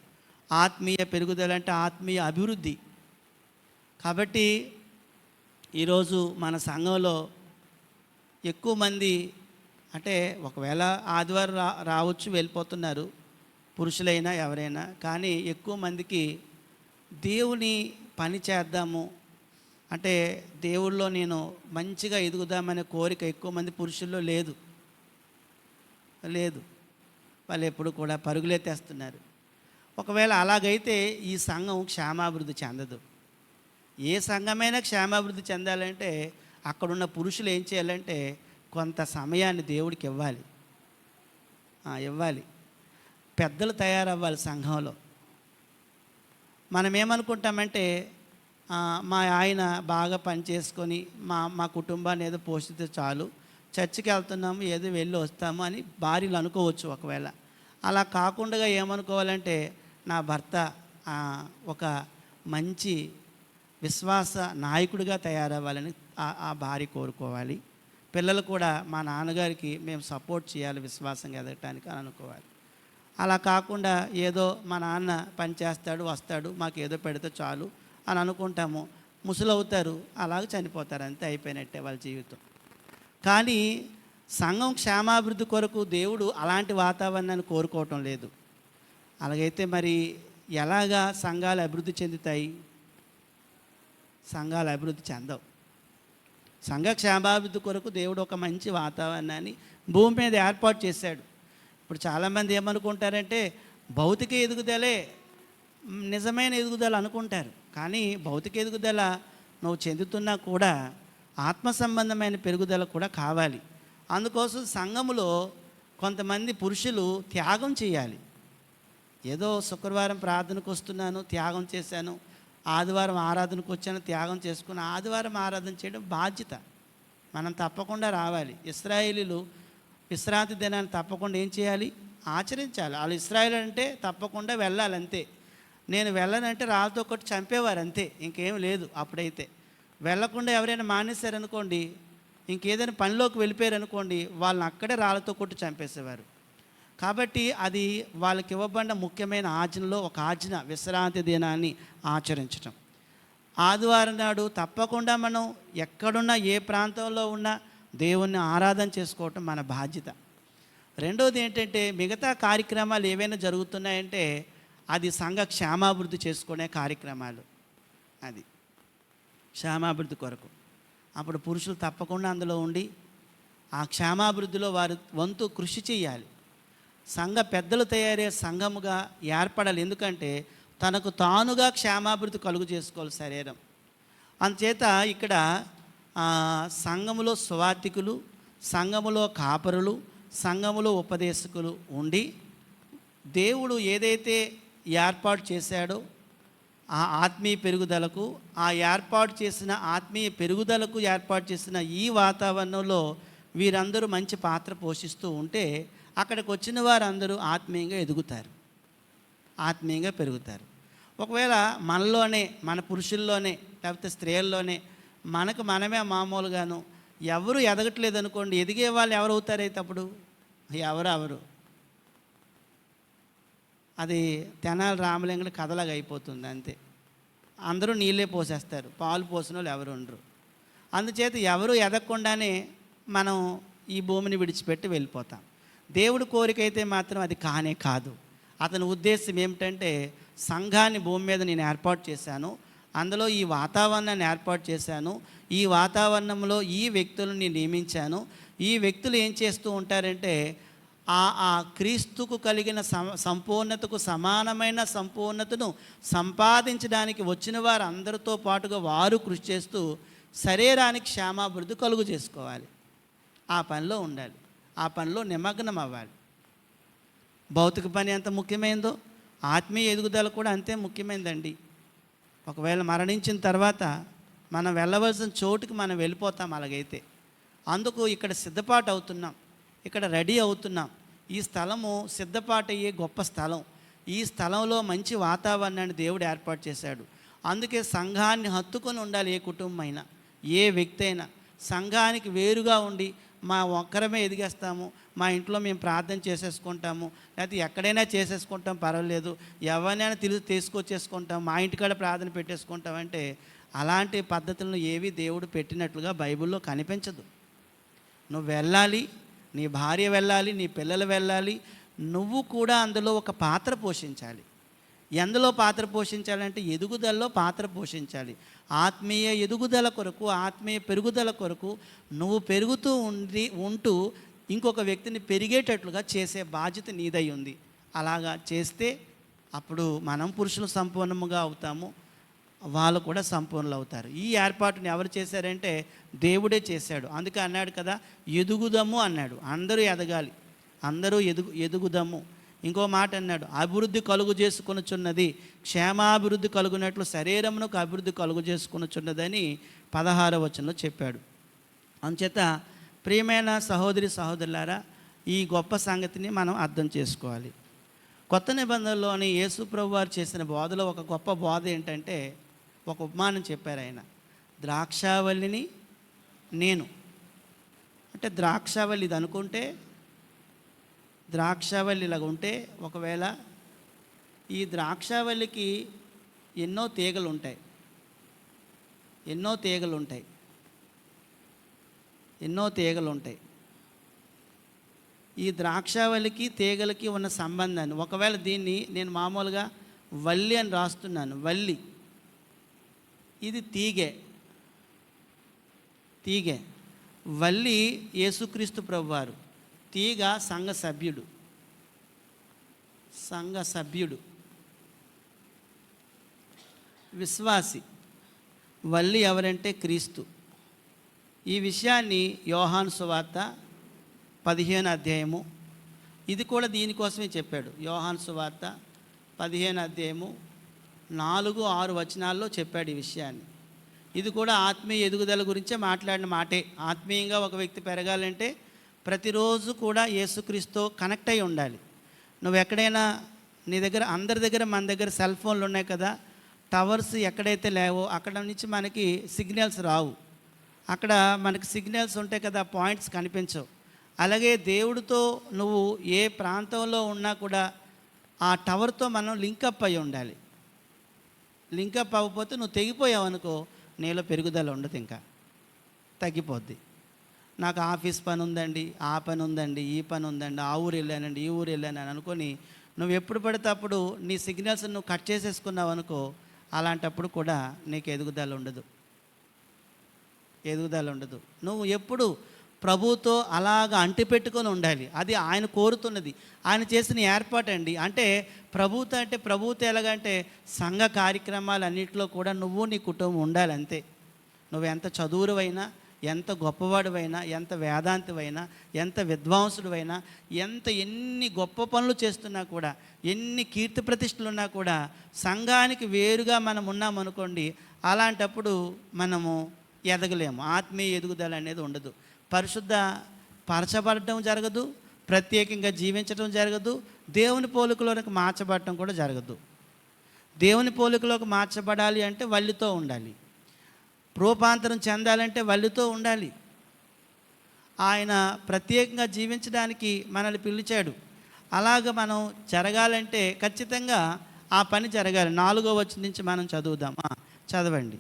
ఆత్మీయ పెరుగుదల అంటే ఆత్మీయ అభివృద్ధి. కాబట్టి ఈరోజు మన సంఘంలో ఎక్కువ మంది, అంటే ఒకవేళ ఆదివారం రావచ్చు, వెళ్ళిపోతున్నారు, పురుషులైనా ఎవరైనా. కానీ ఎక్కువ మందికి దేవుని పని చేద్దాము అంటే, దేవుళ్ళో నేను మంచిగా ఎదుగుదామనే కోరిక ఎక్కువ మంది పురుషుల్లో లేదు. వాళ్ళు ఎప్పుడు కూడా పరుగులే తెస్తున్నారు. ఒకవేళ అలాగైతే ఈ సంఘం క్షేమాభివృద్ధి చెందదు. ఏ సంఘమైనా క్షేమాభివృద్ధి చెందాలంటే అక్కడున్న పురుషులు ఏం చేయాలంటే కొంత సమయాన్ని దేవుడికి ఇవ్వాలి. పెద్దలు తయారవ్వాలి సంఘంలో. మనం ఏమనుకుంటామంటే మా ఆయన బాగా పనిచేసుకొని మా కుటుంబాన్ని ఏదో పోషిస్తే చాలు, చర్చికి వెళ్తున్నాము, ఏదో వెళ్ళి వస్తాము అని భార్యలు అనుకోవచ్చు. ఒకవేళ అలా కాకుండా ఏమనుకోవాలంటే నా భర్త ఒక మంచి విశ్వాస నాయకుడిగా తయారవ్వాలని ఆ భార్య కోరుకోవాలి. పిల్లలు కూడా మా నాన్నగారికి మేము సపోర్ట్ చేయాలి విశ్వాసంగా ఎదగటానికి అని అనుకోవాలి. అలా కాకుండా ఏదో మా నాన్న పని చేస్తాడు, వస్తాడు, మాకు ఏదో పెడితే చాలు అని అనుకుంటాము. ముసలవుతారు, అలాగే చనిపోతారు, అంతే, అయిపోయినట్టే వాళ్ళ జీవితం. కానీ సంఘం క్షేమాభివృద్ధి కొరకు దేవుడు అలాంటి వాతావరణాన్ని కోరుకోవటం లేదు. అలాగైతే మరి ఎలాగా సంఘాలు అభివృద్ధి చెందుతాయి? సంఘాలు అభివృద్ధి చెందవు. సంఘ క్షేమాభివృద్ధి కొరకు దేవుడు ఒక మంచి వాతావరణాన్ని భూమి మీద ఏర్పాటు చేశాడు. ఇప్పుడు చాలామంది ఏమనుకుంటారంటే భౌతిక ఎదుగుదలే నిజమైన ఎదుగుదల అనుకుంటారు. కానీ భౌతిక ఎదుగుదల నువ్వు చెందుతున్నా కూడా ఆత్మ సంబంధమైన పెరుగుదల కూడా కావాలి. అందుకోసం సంఘములో కొంతమంది పురుషులు త్యాగం చేయాలి. ఏదో శుక్రవారం ప్రార్థనకు వస్తున్నాను, త్యాగం చేశాను, ఆదివారం ఆరాధనకు వచ్చాను, త్యాగం చేసుకుని ఆదివారం ఆరాధన చేయడం బాధ్యత. మనం తప్పకుండా రావాలి. ఇశ్రాయేలీలు విశ్రాంతి దినాన్ని తప్పకుండా ఏం చేయాలి? ఆచరించాలి. వాళ్ళు ఇశ్రాయేల్ అంటే తప్పకుండా వెళ్ళాలి అంతే. నేను వెళ్ళనంటే రాళ్ళతో కొట్టి చంపేవారు అంతే, ఇంకేం లేదు. అప్పుడైతే వెళ్ళకుండా ఎవరైనా మానేశారనుకోండి, ఇంకేదైనా పనిలోకి వెళ్ళిపోయారనుకోండి, వాళ్ళని అక్కడే రాళ్ళతో కొట్టి చంపేసేవారు. కాబట్టి అది వాళ్ళకి ఇవ్వబడిన ముఖ్యమైన ఆజ్ఞలో ఒక ఆజ్ఞ, విశ్రాంతి దినాన్ని ఆచరించటం. ఆదివారం నాడు తప్పకుండా మనం ఎక్కడున్నా, ఏ ప్రాంతంలో ఉన్నా దేవుణ్ణి ఆరాధన చేసుకోవటం మన బాధ్యత. రెండోది ఏంటంటే, మిగతా కార్యక్రమాలు ఏవైనా జరుగుతున్నాయంటే అది సంఘ క్షేమాభివృద్ధి చేసుకునే కార్యక్రమాలు. అది క్షేమాభివృద్ధి కొరకు. అప్పుడు పురుషులు తప్పకుండా అందులో ఉండి ఆ క్షేమాభివృద్ధిలో వారి వంతు కృషి చేయాలి. సంఘ పెద్దలు తయారయ్యే సంఘముగా ఏర్పడాలి. ఎందుకంటే తనకు తానుగా క్షేమాభివృద్ధి కలుగు చేసుకోవాలి శరీరం. అందుచేత ఇక్కడ సంఘములో సువార్థికులు, సంఘములో కాపరులు, సంఘములో ఉపదేశకులు ఉండి దేవుడు ఏదైతే ఏర్పాటు చేశాడో ఆ ఆత్మీయ పెరుగుదలకు, ఆ ఏర్పాటు చేసిన ఆత్మీయ పెరుగుదలకు ఏర్పాటు చేసిన ఈ వాతావరణంలో వీరందరూ మంచి పాత్ర పోషిస్తూ ఉంటే అక్కడికి వచ్చిన వారందరూ ఆత్మీయంగా ఎదుగుతారు, ఆత్మీయంగా పెరుగుతారు. ఒకవేళ మనలోనే, మన పురుషుల్లోనే లేకపోతే స్త్రీల్లోనే మనకు మనమే మామూలుగాను ఎవరు ఎదగట్లేదు అనుకోండి, ఎదిగే వాళ్ళు ఎవరు అవుతారైతే అప్పుడు? ఎవరు అది తెనాలి రామలింగడి కథలాగా అయిపోతుంది అంతే. అందరూ నీళ్ళే పోసేస్తారు, పాలు పోసిన వాళ్ళు ఎవరు ఉండరు. అందుచేత ఎవరు ఎదగకుండానే మనం ఈ భూమిని విడిచిపెట్టి వెళ్ళిపోతాం. దేవుడి కోరిక అయితే మాత్రం అది కానే కాదు. అతని ఉద్దేశం ఏమిటంటే, సంఘాన్ని భూమి మీద నేను ఏర్పాటు చేశాను, అందులో ఈ వాతావరణాన్ని ఏర్పాటు చేశాను, ఈ వాతావరణంలో ఈ వ్యక్తులను నేను నియమించాను. ఈ వ్యక్తులు ఏం చేస్తూ ఉంటారంటే ఆ క్రీస్తుకు కలిగిన సంపూర్ణతకు సమానమైన సంపూర్ణతను సంపాదించడానికి వచ్చిన వారు అందరితో పాటుగా వారు కృషి చేస్తూ శరీరానికి క్షేమాభివృద్ధి కలుగు చేసుకోవాలి. ఆ పనిలో ఉండాలి, ఆ పనిలో నిమగ్నం అవ్వాలి. భౌతిక పని ఎంత ముఖ్యమైందో ఆత్మీయ ఎదుగుదల కూడా అంతే ముఖ్యమైందండి. ఒకవేళ మరణించిన తర్వాత మనం వెళ్ళవలసిన చోటుకి మనం వెళ్ళిపోతాం. అలాగైతే అందుకు ఇక్కడ సిద్ధపాటు అవుతున్నాం, ఇక్కడ రెడీ అవుతున్నాం. ఈ స్థలము సిద్ధపాటు అయ్యే గొప్ప స్థలం. ఈ స్థలంలో మంచి వాతావరణాన్ని దేవుడు ఏర్పాటు చేశాడు. అందుకే సంఘాన్ని హత్తుకొని ఉండాలి. ఏ కుటుంబం అయినా, ఏ వ్యక్తి అయినా సంఘానికి వేరుగా ఉండి మా ఒక్కరమే ఎదిగేస్తాము, మా ఇంట్లో మేము ప్రార్థన చేసేసుకుంటాము, లేకపోతే ఎక్కడైనా చేసేసుకుంటాం, పర్వాలేదు, ఎవరినైనా తీసుకొచ్చేసుకుంటాం, మా ఇంటికాడ ప్రార్థన పెట్టేసుకుంటాం అంటే అలాంటి పద్ధతులను ఏవి దేవుడు పెట్టినట్లుగా బైబిల్లో కనిపించదు. నువ్వు వెళ్ళాలి, నీ భార్య వెళ్ళాలి, నీ పిల్లలు వెళ్ళాలి, నువ్వు కూడా అందులో ఒక పాత్ర పోషించాలి. ఎందులో పాత్ర పోషించాలంటే ఎదుగుదలలో పాత్ర పోషించాలి. ఆత్మీయ ఎదుగుదల కొరకు, ఆత్మీయ పెరుగుదల కొరకు నువ్వు పెరుగుతూ ఉంటూ ఇంకొక వ్యక్తిని పెరిగేటట్లుగా చేసే బాధ్యత నీదై ఉంది. అలాగా చేస్తే అప్పుడు మనం పురుషులు సంపూర్ణముగా అవుతాము, వాళ్ళు కూడా సంపూర్ణులు అవుతారు. ఈ ఏర్పాటుని ఎవరు చేశారంటే దేవుడే చేశాడు. అందుకే అన్నాడు కదా, ఎదుగుదము అన్నాడు. అందరూ ఎదగాలి, అందరూ ఎదుగుదము. ఇంకో మాట అన్నాడు, అభివృద్ధి కలుగు చేసుకొనుచున్నది, క్షేమాభివృద్ధి కలుగునట్లు శరీరమునకు అభివృద్ధి కలుగు చేసుకొనుచున్నదని 16వ వచనంలో చెప్పాడు. అందుచేత ప్రియమైన సహోదరి సహోదరులారా, ఈ గొప్ప సంగతిని మనం అర్థం చేసుకోవాలి. కొత్త నిబంధనలోని యేసు ప్రభు వారు చేసిన బోధలో ఒక గొప్ప బోధ ఏంటంటే, ఒక ఉపమానం చెప్పారు ఆయన. ద్రాక్షావల్లిని నేను అంటే, ద్రాక్షావల్లి ఇది అనుకుంటే, ద్రాక్షావల్లి ఇలాగ ఉంటే, ఒకవేళ ఈ ద్రాక్షావల్లికి ఎన్నో తీగలు ఉంటాయి, ఎన్నో తీగలు ఉంటాయి. ఈ ద్రాక్షావళికి తీగలకి ఉన్న సంబంధాన్ని, ఒకవేళ దీన్ని నేను మామూలుగా వల్లి అని రాస్తున్నాను. వల్లి ఇది తీగె. వల్లి యేసుక్రీస్తు ప్రభువారు, తీగ సంఘ సభ్యుడు విశ్వాసి. వల్లి ఎవరంటే క్రీస్తు. ఈ విషయాన్ని యోహాను సువార్త 15వ అధ్యాయము, ఇది కూడా దీనికోసమే చెప్పాడు. యోహాను సువార్త 15వ అధ్యాయము 4-6 వచనాల్లో చెప్పాడు ఈ విషయాన్ని. ఇది కూడా ఆత్మీయ ఎదుగుదల గురించే మాట్లాడిన మాటే. ఆత్మీయంగా ఒక వ్యక్తి పెరగాలంటే ప్రతిరోజు కూడా యేసుక్రీస్తుతో కనెక్ట్ అయి ఉండాలి. నువ్వు ఎక్కడైనా, నీ దగ్గర, అందరి దగ్గర, మన దగ్గర సెల్ ఫోన్లు ఉన్నాయి కదా, టవర్స్ ఎక్కడైతే లేవో అక్కడ నుంచి మనకి సిగ్నల్స్ రావు. అక్కడ మనకి సిగ్నల్స్ ఉంటాయి కదా, పాయింట్స్ కనిపించవు. అలాగే దేవుడితో నువ్వు ఏ ప్రాంతంలో ఉన్నా కూడా ఆ టవర్తో మనం లింకప్ అయి ఉండాలి. లింకప్ అవ్వకపోతే నువ్వు తెగిపోయావు అనుకో, నీలో పెరుగుదల ఉండదు, ఇంకా తగ్గిపోద్ది. నాకు ఆఫీస్ పని ఉందండి, ఆ పని ఉందండి, ఈ పని ఉందండి, ఆ ఊరు వెళ్ళానండి, ఈ ఊరు వెళ్ళానని అనుకొని నువ్వు ఎప్పుడు పడితే అప్పుడు నీ సిగ్నల్స్ నువ్వు కట్ చేసేసుకున్నావు అనుకో, అలాంటప్పుడు కూడా నీకు ఎదుగుదల ఉండదు. నువ్వు ఎప్పుడు ప్రభువుతో అలాగ అంటిపెట్టుకొని ఉండాలి. అది ఆయన కోరుతున్నది, ఆయన చేసిన ఏర్పాటండి. అంటే ప్రభువుతో ఎలాగంటే సంఘ కార్యక్రమాలన్నింటిలో కూడా నువ్వు నీ కుటుంబం ఉండాలి, అంతే. నువ్వు ఎంత చదువురువైనా, ఎంత గొప్పవాడివైనా, ఎంత వేదాంతివైనా, ఎంత విద్వాంసుడివైనా, ఎన్ని గొప్ప పనులు చేస్తున్నా కూడా, ఎన్ని కీర్తి ప్రతిష్టలు ఉన్నా కూడా సంఘానికి వేరుగా మనం ఉన్నామనుకోండి, అలాంటప్పుడు మనము ఎదగలేము. ఆత్మీయ ఎదుగుదల అనేది ఉండదు. పరిశుద్ధ పరచబడటం జరగదు, ప్రత్యేకంగా జీవించడం జరగదు, దేవుని పోలికలోకి మార్చబడటం కూడా జరగదు. దేవుని పోలికలోకి మార్చబడాలి అంటే వల్లితో ఉండాలి. రూపాంతరం చెందాలంటే వల్లితో ఉండాలి. ఆయన ప్రత్యేకంగా జీవించడానికి మనల్ని పిలిచాడు. అలాగ మనం జరగాలంటే ఖచ్చితంగా ఆ పని జరగాలి. 4వ వచనం నుంచి మనం చదువుదాం. చదవండి.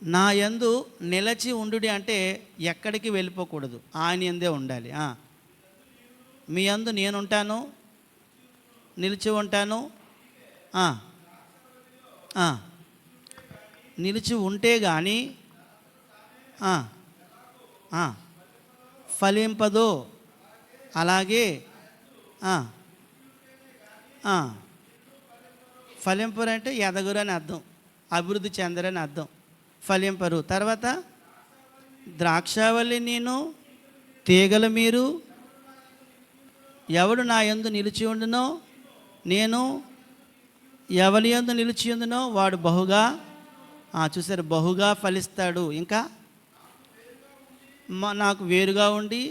నా యందు నిలిచి ఉండుడి అంటే ఎక్కడికి వెళ్ళిపోకూడదు, ఆయన యందే ఉండాలి. మీ యందు నేనుంటాను, నిలిచి ఉంటాను. నిలిచి ఉంటే కానీ ఫలింపదు. అలాగే ఫలింపరు అంటే ఎదగురు అని అర్థం, అభివృద్ధి చెందరని అర్థం. ఫలింపరు. తర్వాత ద్రాక్షావల్లి నేను, తీగలు మీరు. ఎవడు నా యందు నిలిచి ఉండునో, నేను ఎవరి యందు నిలిచి ఉండునో వాడు బహుగా, చూసారు, బహుగా ఫలిస్తాడు. ఇంకా నాకు వేరుగా ఉండి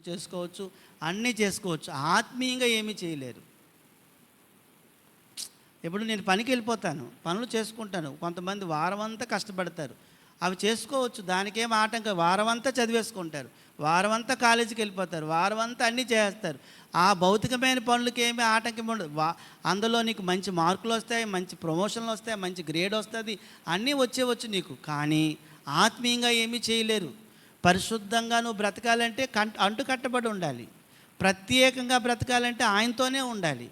చేసుకోవచ్చు, అన్నీ చేసుకోవచ్చు, ఆత్మీయంగా ఏమీ చేయలేరు. ఇప్పుడు నేను పనికి వెళ్ళిపోతాను, పనులు చేసుకుంటాను. కొంతమంది వారమంతా కష్టపడతారు, అవి చేసుకోవచ్చు, దానికేం ఆటంకం. వారమంతా చదివేసుకుంటారు, వారమంతా కాలేజీకి వెళ్ళిపోతారు, వారమంతా అన్నీ చేస్తారు. ఆ భౌతికమైన పనులకి ఏమీ ఆటంకం ఉండదు. అందులో నీకు మంచి మార్కులు వస్తాయి, మంచి ప్రమోషన్లు వస్తాయి, మంచి గ్రేడ్ వస్తుంది, అన్నీ వచ్చేవచ్చు నీకు. కానీ ఆత్మీయంగా ఏమీ చేయలేరు. పరిశుద్ధంగా నువ్వు బ్రతకాలంటే అంటుకట్టబడి ఉండాలి. ప్రత్యేకంగా బ్రతకాలంటే ఆయనతోనే ఉండాలి.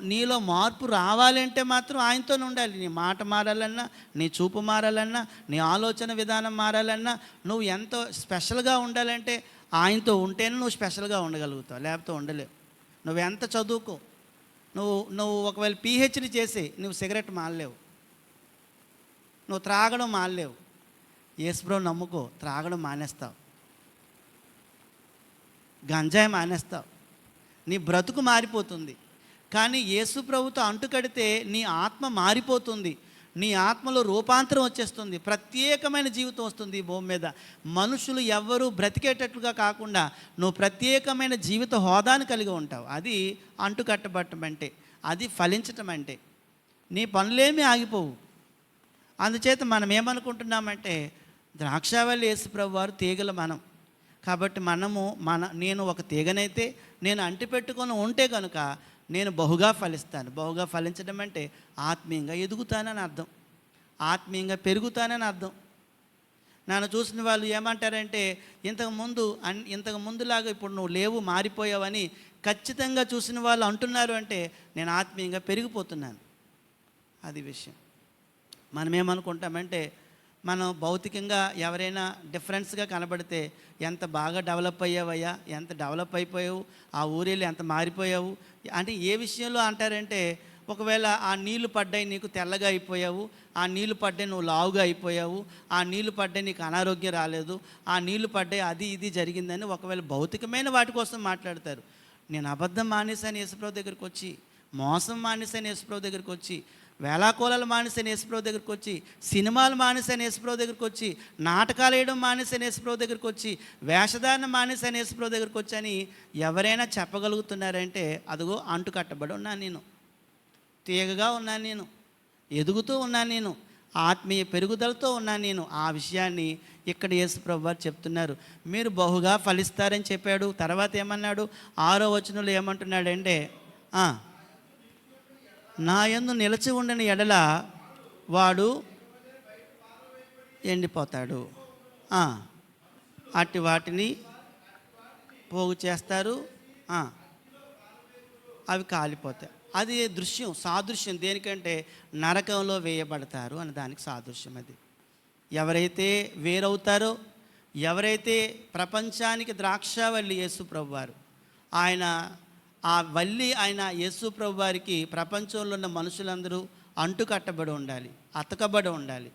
నీలో మార్పు రావాలంటే మాత్రం ఆయనతోనే ఉండాలి. నీ మాట మారాలన్నా, నీ చూపు మారాలన్నా, నీ ఆలోచన విధానం మారాలన్నా, నువ్వు ఎంతో స్పెషల్గా ఉండాలంటే ఆయనతో ఉంటేనే నువ్వు స్పెషల్గా ఉండగలుగుతావు, లేకపోతే ఉండలేవు. నువ్వు ఎంత చదువుకో, నువ్వు ఒకవేళ PhD చేసి నువ్వు సిగరెట్ మానలేవు, నువ్వు త్రాగడం మానలేవు. యేసుప్రభువుని నమ్ముకో, త్రాగడం మానేస్తావు, గంజాయి మానేస్తావు, నీ బ్రతుకు మారిపోతుంది. కానీ యేసుప్రభుతో అంటుకడితే నీ ఆత్మ మారిపోతుంది, నీ ఆత్మలో రూపాంతరం వచ్చేస్తుంది, ప్రత్యేకమైన జీవితం వస్తుంది. ఈ భూమి మీద మనుషులు ఎవ్వరూ బ్రతికేటట్లుగా కాకుండా నువ్వు ప్రత్యేకమైన జీవిత హోదాను కలిగి ఉంటావు. అది అంటుకట్టబట్టం అంటే, అది ఫలించటం అంటే. నీ పనులేమీ ఆగిపోవు. అందుచేత మనం ఏమనుకుంటున్నామంటే, ద్రాక్షావల్లి యేసుప్రభు వారు తీగలు మనం. కాబట్టి నేను ఒక తీగనైతే నేను అంటిపెట్టుకొని ఉంటే కనుక నేను బహుగా ఫలిస్తాను. బహుగా ఫలించడం అంటే ఆత్మీయంగా ఎదుగుతానని అర్థం, ఆత్మీయంగా పెరుగుతానని అర్థం. నన్ను చూసిన వాళ్ళు ఏమంటారంటే ఇంతకు ముందులాగా ఇప్పుడు నువ్వు లేవు, మారిపోయావని ఖచ్చితంగా చూసిన వాళ్ళు అంటున్నారు అంటే నేను ఆత్మీయంగా పెరిగిపోతున్నాను. అది విషయం. మనం ఏమనుకుంటామంటే మనం భౌతికంగా ఎవరైనా డిఫరెన్స్గా కనబడితే ఎంత బాగా డెవలప్ అయ్యావయ్యా, ఎంత డెవలప్ అయిపోయావు, ఆ ఊరేళ్ళు ఎంత మారిపోయావు అంటే ఏ విషయంలో అంటారంటే, ఒకవేళ ఆ నీళ్లు పడ్డాయి నీకు తెల్లగా అయిపోయావు, ఆ నీళ్లు పడ్డాయి నువ్వు లావుగా అయిపోయావు, ఆ నీళ్లు పడ్డాయి నీకు అనారోగ్యం రాలేదు, ఆ నీళ్లు పడ్డాయి అది ఇది జరిగిందని ఒకవేళ భౌతికమైన వాటి కోసం మాట్లాడతారు. నేను అబద్ధం మానేశాను యేసుప్రభు దగ్గరికి వచ్చి, మోసం మానేశాను యేసుప్రభు దగ్గరికి వచ్చి, వేలాకోలాలు మానేశాను యేసుప్రభు దగ్గరికి వచ్చి, సినిమాలు మానేశాను యేసుప్రభు దగ్గరికి వచ్చి, నాటకాలు వేయడం మానేశాను యేసుప్రభు దగ్గరికి వచ్చి, వేషధారణ మానేశాను యేసుప్రభు దగ్గరికి వచ్చి అని ఎవరైనా చెప్పగలుగుతున్నారంటే అదిగో అంటు కట్టబడి ఉన్నాను నేను, తీగగా ఉన్నాను నేను, ఎదుగుతూ ఉన్నాను నేను, ఆత్మీయ పెరుగుదలతో ఉన్నాను నేను. ఆ విషయాన్ని ఇక్కడ యేసుప్రభు వారు చెప్తున్నారు. మీరు బహుగా ఫలిస్తారని చెప్పాడు. తర్వాత ఏమన్నాడు? 6వ వచనంలో ఏమంటున్నాడంటే, నా యందు నిలిచి ఉండని ఎడల వాడు ఎండిపోతాడు, అట్టి వాటిని పోగు చేస్తారు, అవి కాలిపోతాయి. అది దృశ్యం, సాదృశ్యం. దేనికంటే నరకంలో వేయబడతారు అని దానికి సాదృశ్యం. అది ఎవరైతే వేరవుతారో, ఎవరైతే ప్రపంచానికి ద్రాక్షావల్లి యేసుప్రభు వారు, ఆయన ఆ వల్లి ఆయన యేసుప్రభు వారికి ప్రపంచంలో ఉన్న మనుషులందరూ అంటుకట్టబడి ఉండాలి, అతకబడి ఉండాలి.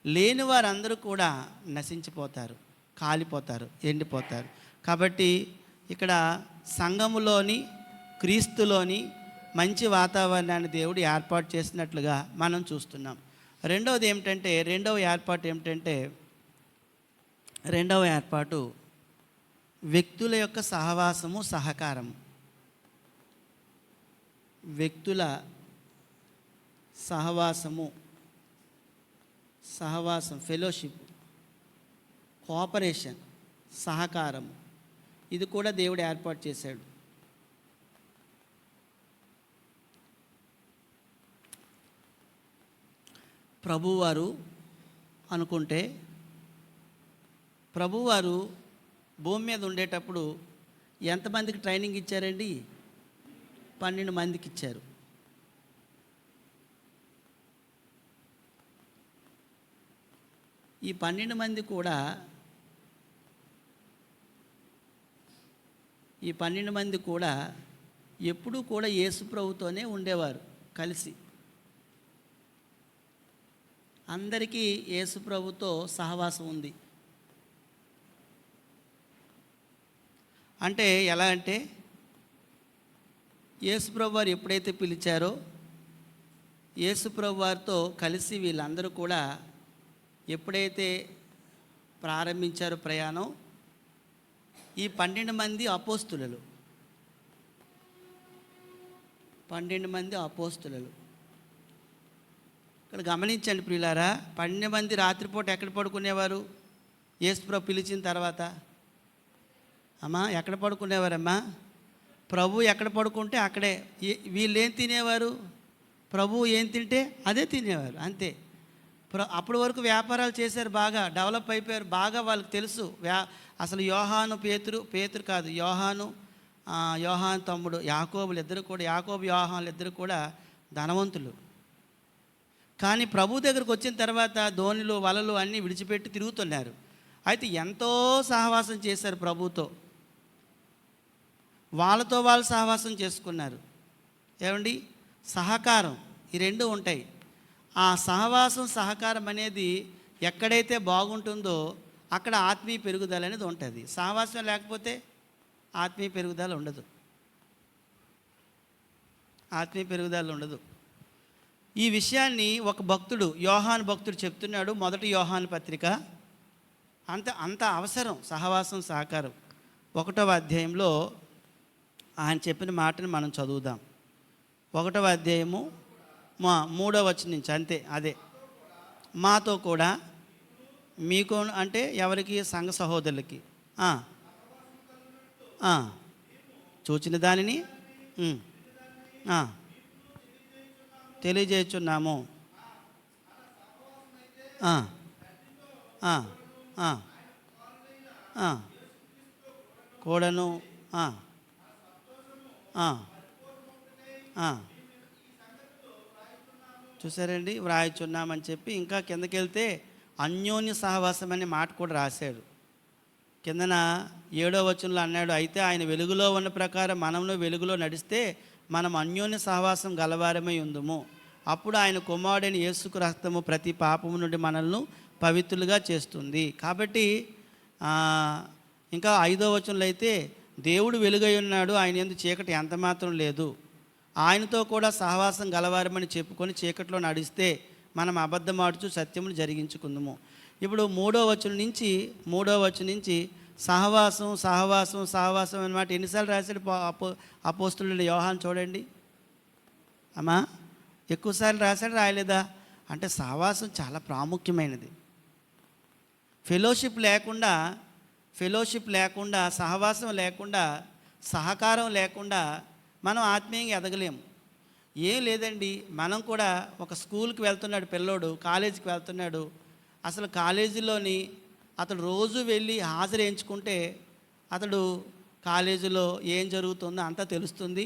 లేని వారందరూ కూడా నశించిపోతారు, కాలిపోతారు, ఎండిపోతారు. కాబట్టి ఇక్కడ సంఘములోని, క్రీస్తులోని మంచి వాతావరణాన్ని దేవుడు ఏర్పాటు చేసినట్లుగా మనం చూస్తున్నాం. రెండవ ఏర్పాటు వ్యక్తుల యొక్క సహవాసము, సహకారము. వ్యక్తుల సహవాసం, ఫెలోషిప్, కోఆపరేషన్, సహకారం, ఇది కూడా దేవుడు ఏర్పాటు చేశాడు. ప్రభువారు అనుకుంటే, ప్రభువారు భూమి మీద ఉండేటప్పుడు ఎంతమందికి ట్రైనింగ్ ఇచ్చారండి? 12 మందికి ఇచ్చారు. ఈ 12 మంది కూడా ఎప్పుడూ కూడా యేసుప్రభుతోనే ఉండేవారు కలిసి. అందరికీ యేసుప్రభుతో సహవాసం ఉంది. అంటే ఎలా అంటే, యేసుప్రభు వారు ఎప్పుడైతే పిలిచారో, యేసుప్రభు వారితో కలిసి వీళ్ళందరూ కూడా ఎప్పుడైతే ప్రారంభించారో ప్రయాణం, ఈ 12 మంది అపోస్తులు, 12 మంది అపోస్తులు. ఇక్కడ గమనించండి ప్రియులారా, 12 మంది రాత్రిపూట ఎక్కడ పడుకునేవారు? యేసుప్రభు పిలిచిన తర్వాత ఎక్కడ పడుకునేవారమ్మా? ప్రభు ఎక్కడ పడుకుంటే అక్కడే. వీళ్ళు ఏం తినేవారు? ప్రభు ఏం తింటే అదే తినేవారు, అంతే. అప్పటి వరకు వ్యాపారాలు చేశారు, బాగా డెవలప్ అయిపోయారు, బాగా వాళ్ళకి తెలుసు. అసలు పేతురు కాదు, యోహాను తమ్ముడు యాకోబులు ఇద్దరు కూడా, యోహానులు ఇద్దరు కూడా ధనవంతులు. కానీ ప్రభు దగ్గరకు వచ్చిన తర్వాత ధోనిలు, వలలు అన్నీ విడిచిపెట్టి తిరుగుతున్నారు. అయితే ఎంతో సహవాసం చేశారు ప్రభుతో, వాళ్ళతో వాళ్ళు సహవాసం చేసుకున్నారు. ఏమండి? సహకారం, ఈ రెండు ఉంటాయి. ఆ సహవాసం, సహకారం అనేది ఎక్కడైతే బాగుంటుందో అక్కడ ఆత్మీయ పెరుగుదల అనేది ఉంటుంది. సహవాసం లేకపోతే ఆత్మీయ పెరుగుదల ఉండదు. ఈ విషయాన్ని ఒక భక్తుడు, యోహాను భక్తుడు చెప్తున్నాడు. 1 యోహాను పత్రిక. అంత అవసరం సహవాసం, సహకారం. 1వ అధ్యాయంలో ఆయన చెప్పిన మాటను మనం చదువుదాం. 1వ అధ్యాయము 3వ వచనం నుంచి, అంతే, అదే. మాతో కూడా, మీకు అంటే ఎవరికి? సంఘ సహోదరులకి. చూచిన దానిని తెలియజేస్తున్నాము. ఆ, ఆ, కూడాను. ఆ, ఆ, ఆ. చూసారండి, వ్రాయిచున్నామని చెప్పి ఇంకా కిందకెళ్తే అన్యోన్య సహవాసం అనే మాట కూడా రాశాడు. కిందన 7వ వచనంలో అన్నాడు, అయితే ఆయన వెలుగులో ఉన్న ప్రకారం మనమును వెలుగులో నడిస్తే మనం అన్యోన్య సహవాసం గలవారమై ఉందుము. అప్పుడు ఆయన కుమారుడైన యేసుకు రక్తము ప్రతి పాపము నుండి మనల్ని పవిత్రులుగా చేస్తుంది. కాబట్టి ఇంకా 5వ వచనంలో అయితే దేవుడు వెలుగై ఉన్నాడు, ఆయన యందు చీకటి ఎంత మాత్రం లేదు, ఆయనతో కూడా సహవాసం గలవారమని చెప్పుకొని చీకట్లో నడిస్తే మనం అబద్ధమాడుచు సత్యమును జరిగించుకుందాము. ఇప్పుడు 3వ వచనం నుంచి సహవాసం సహవాసం సహవాసం అన్నమాట ఎన్నిసార్లు రాశాడు అపోస్తులుడు యోహాను చూడండి అమ్మా. ఎక్కువసార్లు రాశాడు రాయలేదా? అంటే సహవాసం చాలా ప్రాముఖ్యమైనది. ఫెలోషిప్ లేకుండా సహవాసం లేకుండా సహకారం లేకుండా మనం ఆత్మీయంగా ఎదగలేము. ఏం లేదండి, మనం కూడా ఒక స్కూల్కి వెళ్తున్నాడు పిల్లోడు, కాలేజీకి వెళ్తున్నాడు. అసలు కాలేజీలోని అతడు రోజు వెళ్ళి హాజరేయించుకుంటే అతడు కాలేజీలో ఏం జరుగుతుందో అంతా తెలుస్తుంది.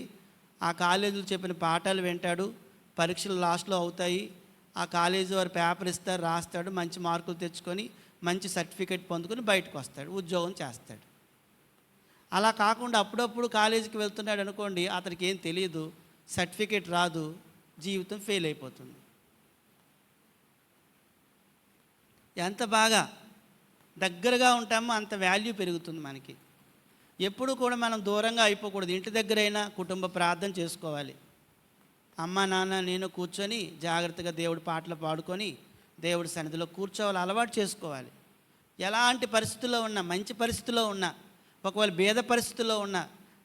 ఆ కాలేజీలో చెప్పిన పాఠాలు వింటాడు, పరీక్షలు లాస్ట్లో అవుతాయి, ఆ కాలేజీ వారు పేపర్ ఇస్తారు, రాస్తాడు, మంచి మార్కులు తెచ్చుకొని మంచి సర్టిఫికేట్ పొందుకొని బయటకు వస్తాడు, ఉద్యోగం చేస్తాడు. అలా కాకుండా అప్పుడప్పుడు కాలేజీకి వెళ్తున్నాడు అనుకోండి, అతనికి ఏం తెలియదు, సర్టిఫికేట్ రాదు, జీవితం ఫెయిల్ అయిపోతుంది. ఎంత బాగా దగ్గరగా ఉంటామో అంత వాల్యూ పెరుగుతుంది మనకి. ఎప్పుడు కూడా మనం దూరంగా అయిపోకూడదు. ఇంటి దగ్గరైనా కుటుంబ ప్రార్థన చేసుకోవాలి. అమ్మ నాన్న నేను కూర్చొని జాగ్రత్తగా దేవుడి పాటలు పాడుకొని దేవుడి సన్నిధిలో కూర్చోవాలి, అలవాటు చేసుకోవాలి. ఎలాంటి పరిస్థితుల్లో ఉన్నా, మంచి పరిస్థితుల్లో ఉన్నా, ఒకవేళ భేద పరిస్థితుల్లో ఉన్నా,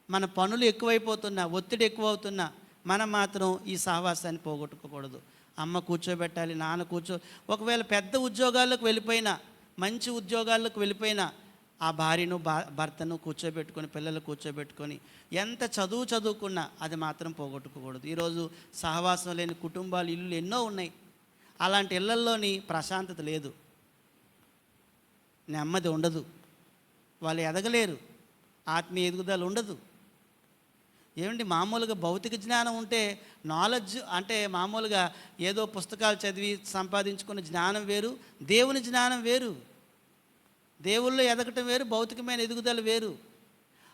మన పనులు ఎక్కువైపోతున్నా, ఒత్తిడి ఎక్కువ అవుతున్నా, మనం మాత్రం ఈ సహవాసాన్ని పోగొట్టుకోకూడదు. అమ్మ కూర్చోబెట్టాలి, నాన్న ఒకవేళ పెద్ద ఉద్యోగాల్లోకి వెళ్ళిపోయినా, మంచి ఉద్యోగాల్లోకి వెళ్ళిపోయినా ఆ భార్యను భర్తను కూర్చోబెట్టుకొని, పిల్లలు కూర్చోబెట్టుకొని, ఎంత చదువుకున్నా అది మాత్రం పోగొట్టుకోకూడదు. ఈరోజు సహవాసం లేని కుటుంబాలు, ఇల్లు ఎన్నో ఉన్నాయి. అలాంటి ఇళ్లల్లోని ప్రశాంతత లేదు, నెమ్మది ఉండదు, వాళ్ళు ఎదగలేరు, ఆత్మీయ ఎదుగుదల ఉండదు. ఏమండి, మామూలుగా భౌతిక జ్ఞానం ఉంటే, నాలెడ్జ్ అంటే మామూలుగా ఏదో పుస్తకాలు చదివి సంపాదించుకున్న జ్ఞానం వేరు, దేవుని జ్ఞానం వేరు. దేవుళ్ళు ఎదగటం వేరు, భౌతికమైన ఎదుగుదల వేరు.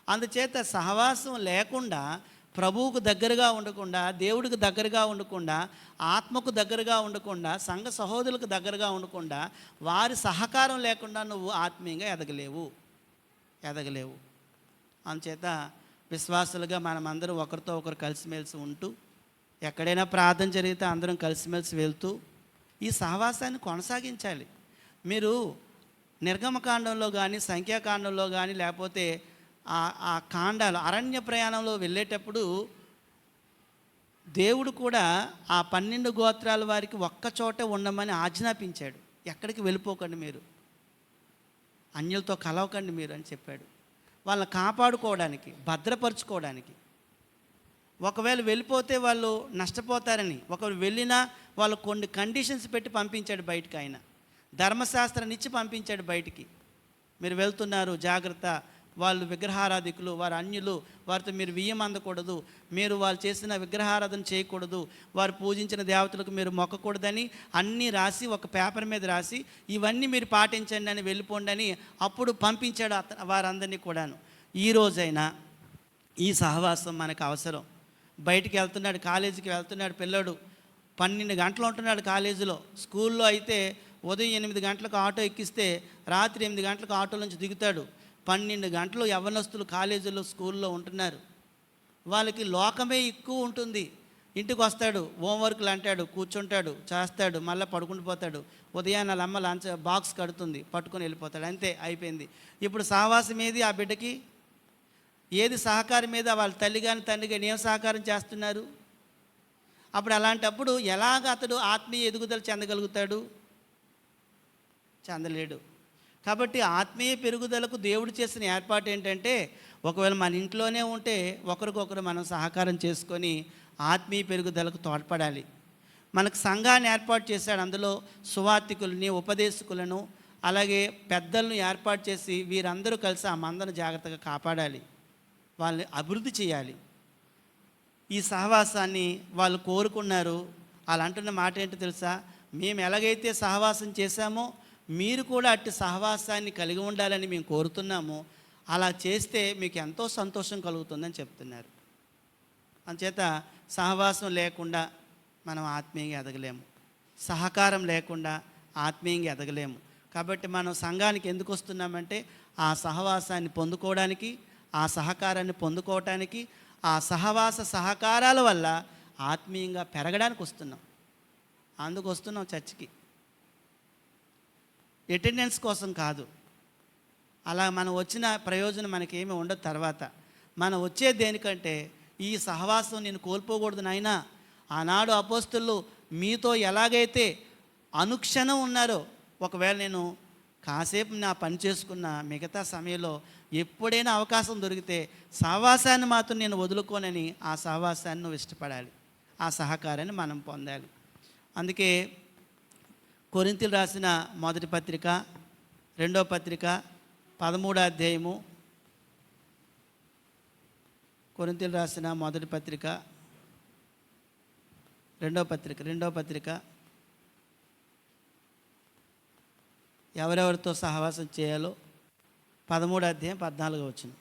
అందుచేత సహవాసం లేకుండా, ప్రభువుకు దగ్గరగా ఉండకుండా, దేవుడికి దగ్గరగా ఉండకుండా, ఆత్మకు దగ్గరగా ఉండకుండా, సంఘ సహోదరులకు దగ్గరగా ఉండకుండా, వారి సహకారం లేకుండా నువ్వు ఆత్మీయంగా ఎదగలేవు. అందుచేత విశ్వాసులుగా మనమందరం ఒకరితో ఒకరు కలిసిమెలిసి ఉంటూ, ఎక్కడైనా ప్రార్థన జరిగితే అందరం కలిసిమెలిసి వెళ్తూ ఈ సహవాసాన్ని కొనసాగించాలి. మీరు నిర్గమకాండంలో కానీ, సంఖ్యాకాండంలో కానీ, లేకపోతే ఆ కాండాలు అరణ్య ప్రయాణంలో వెళ్ళేటప్పుడు దేవుడు కూడా ఆ 12 గోత్రాల వారికి ఒక్కచోట ఉండమని ఆజ్ఞాపించాడు. ఎక్కడికి వెళ్ళిపోకండి మీరు, అన్యులతో కలవకండి మీరు అని చెప్పాడు. వాళ్ళని కాపాడుకోవడానికి, భద్రపరుచుకోవడానికి. ఒకవేళ వెళ్ళిపోతే వాళ్ళు నష్టపోతారని, ఒకవేళ వెళ్ళినా వాళ్ళు కొన్ని కండిషన్స్ పెట్టి పంపించాడు బయటికి. ఆయన ధర్మశాస్త్రాన్ని ఇచ్చి పంపించాడు బయటికి. మీరు వెళ్తున్నారు, జాగ్రత్త, వాళ్ళు విగ్రహారాధికులు, వారు అన్యులు, వారితో మీరు బియ్యం అందకూడదు, మీరు వాళ్ళు చేసిన విగ్రహారాధన చేయకూడదు, వారు పూజించిన దేవతలకు మీరు మొక్కకూడదని అన్నీ రాసి ఒక పేపర్ మీద రాసి ఇవన్నీ మీరు పాటించండి అని వెళ్ళిపోండి అని అప్పుడు పంపించాడు వారందరినీ కూడాను. ఈ రోజైనా ఈ సహవాసం మనకు అవసరం. బయటికి వెళ్తున్నాడు, కాలేజీకి వెళ్తున్నాడు పిల్లడు, 12 గంటలు ఉంటున్నాడు కాలేజీలో. స్కూల్లో అయితే ఉదయం 8 గంటలకు ఆటో ఎక్కిస్తే రాత్రి 8 గంటలకు ఆటో నుంచి దిగుతాడు. 12 గంటలు యవ్వనస్తులు కాలేజీలో, స్కూల్లో ఉంటున్నారు. వాళ్ళకి లోకమే ఎక్కువ ఉంటుంది. ఇంటికి వస్తాడు, హోంవర్క్లు అంటాడు, కూర్చుంటాడు, చేస్తాడు, మళ్ళీ పడుకుంటూ పోతాడు. ఉదయాన్నే వాళ్ళ అమ్మ లంచ్ బాక్స్ కడుతుంది, పట్టుకొని వెళ్ళిపోతాడు, అంతే అయిపోయింది. ఇప్పుడు సహవాసం ఏది ఆ బిడ్డకి? ఏది సహకారం మీద? వాళ్ళ తల్లి కానీ తండ్రి కానీ ఏం సహకారం చేస్తున్నారు? అప్పుడు అలాంటప్పుడు ఎలాగ అతడు ఆత్మీయ ఎదుగుదల చెందగలుగుతాడు? చెందలేడు. కాబట్టి ఆత్మీయ పెరుగుదలకు దేవుడు చేసిన ఏర్పాటు ఏంటంటే, ఒకవేళ మన ఇంట్లోనే ఉంటే ఒకరికొకరు మనం సహకారం చేసుకొని ఆత్మీయ పెరుగుదలకు తోడ్పడాలి. మనకు సంఘాన్ని ఏర్పాటు చేశాడు. అందులో సువార్థికులని, ఉపదేశకులను, అలాగే పెద్దలను ఏర్పాటు చేసి వీరందరూ కలిసి ఆ మందను జాగ్రత్తగా కాపాడాలి, వాళ్ళని అభివృద్ధి చేయాలి. ఈ సహవాసాన్ని వాళ్ళు కోరుకున్నారు. వాళ్ళు అంటున్న మాట ఏంటో తెలుసా? మేము ఎలాగైతే సహవాసం చేశామో మీరు కూడా అట్టి సహవాసాన్ని కలిగి ఉండాలని మేము కోరుతున్నాము. అలా చేస్తే మీకు ఎంతో సంతోషం కలుగుతుందని చెప్తున్నారు. అందుచేత సహవాసం లేకుండా మనం ఆత్మీయంగా ఎదగలేము, సహకారం లేకుండా ఆత్మీయంగా ఎదగలేము. కాబట్టి మనం సంఘానికి ఎందుకు వస్తున్నామంటే ఆ సహవాసాన్ని పొందుకోవడానికి, ఆ సహకారాన్ని పొందుకోవటానికి, ఆ సహవాస సహకారాల వల్ల ఆత్మీయంగా పెరగడానికి వస్తున్నాం. అందుకు వస్తున్నాం చర్చికి, అటెండెన్స్ కోసం కాదు. అలా మనం వచ్చిన ప్రయోజనం మనకేమీ ఉండదు. తర్వాత మనం వచ్చేది దేనికంటే ఈ సహవాసం నేను కోల్పోకూడదు నాయనా. ఆనాడు అపోస్తలులు మీతో ఎలాగైతే అనుక్షణం ఉన్నారో, ఒకవేళ నేను కాసేపు నా పని చేసుకున్న మిగతా సమయంలో ఎప్పుడైనా అవకాశం దొరికితే సహవాసాన్ని మాత్రం నేను వదులుకోనని ఆ సహవాసాన్ని నువ్వు ఇష్టపడాలి, ఆ సహకారాన్ని మనం పొందాలి. అందుకే కొరింథీయులకు రాసిన మొదటి పత్రిక, రెండో పత్రిక, 13వ అధ్యాయము. కొరింథీయులకు రాసిన మొదటి పత్రిక, రెండో పత్రిక ఎవరెవరితో సహవాసం చేయాలో 13వ అధ్యాయం 14వ వచనం.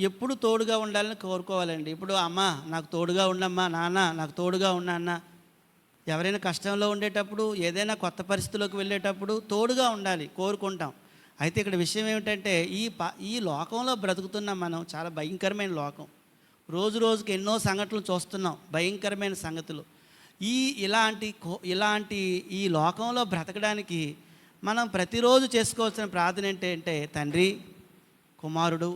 ఎప్పుడు తోడుగా ఉండాలని కోరుకోవాలండి. ఇప్పుడు అమ్మ నాకు తోడుగా ఉండమ్మా, నాన్న నాకు తోడుగా అన్న. ఎవరైనా కష్టంలో ఉండేటప్పుడు, ఏదైనా కొత్త పరిస్థితుల్లోకి వెళ్ళేటప్పుడు తోడుగా ఉండాలి, కోరుకుంటాం. అయితే ఇక్కడ విషయం ఏమిటంటే ఈ లోకంలో బ్రతుకుతున్నాం మనం. చాలా భయంకరమైన లోకం. రోజు రోజుకి ఎన్నో సంఘటనలు చూస్తున్నాం, భయంకరమైన సంగతులు. ఇలాంటి ఈ లోకంలో బ్రతకడానికి మనం ప్రతిరోజు చేసుకోవాల్సిన ప్రార్థన ఏంటంటే, తండ్రి, కుమారుడు,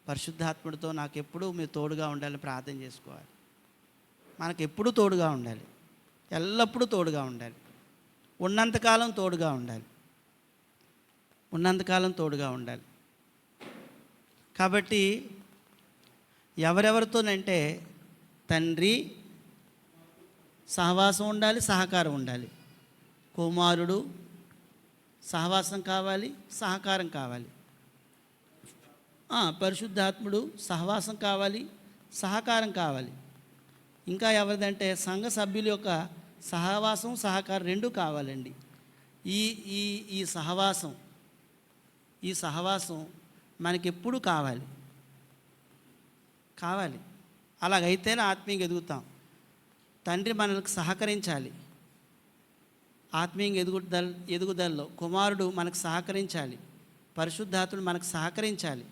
పరిశుద్ధాత్ముడితో నాకు ఎప్పుడూ మీరు తోడుగా ఉండాలని ప్రార్థన చేసుకోవాలి. మనకు ఎప్పుడూ తోడుగా ఉండాలి, ఎల్లప్పుడూ తోడుగా ఉండాలి, ఉన్నంతకాలం తోడుగా ఉండాలి, ఉన్నంతకాలం తోడుగా ఉండాలి. కాబట్టి ఎవరెవరితోనంటే తండ్రి సహవాసం ఉండాలి, సహకారం ఉండాలి. కుమారుడు సహవాసం కావాలి, సహకారం కావాలి. పరిశుద్ధాత్ముడు సహవాసం కావాలి, సహకారం కావాలి. ఇంకా ఎవరిదంటే సంఘ సభ్యుల యొక్క సహవాసం, సహకారం రెండూ కావాలండి. ఈ ఈ ఈ సహవాసం ఈ సహవాసం మనకెప్పుడు కావాలి. అలాగైతేనే ఆత్మీయంగా ఎదుగుతాం. తండ్రి మనకు సహకరించాలి. ఆత్మీయంగా ఎదుగుదలలో కుమారుడు మనకు సహకరించాలి, పరిశుద్ధాత్ముడు మనకు సహకరించాలి.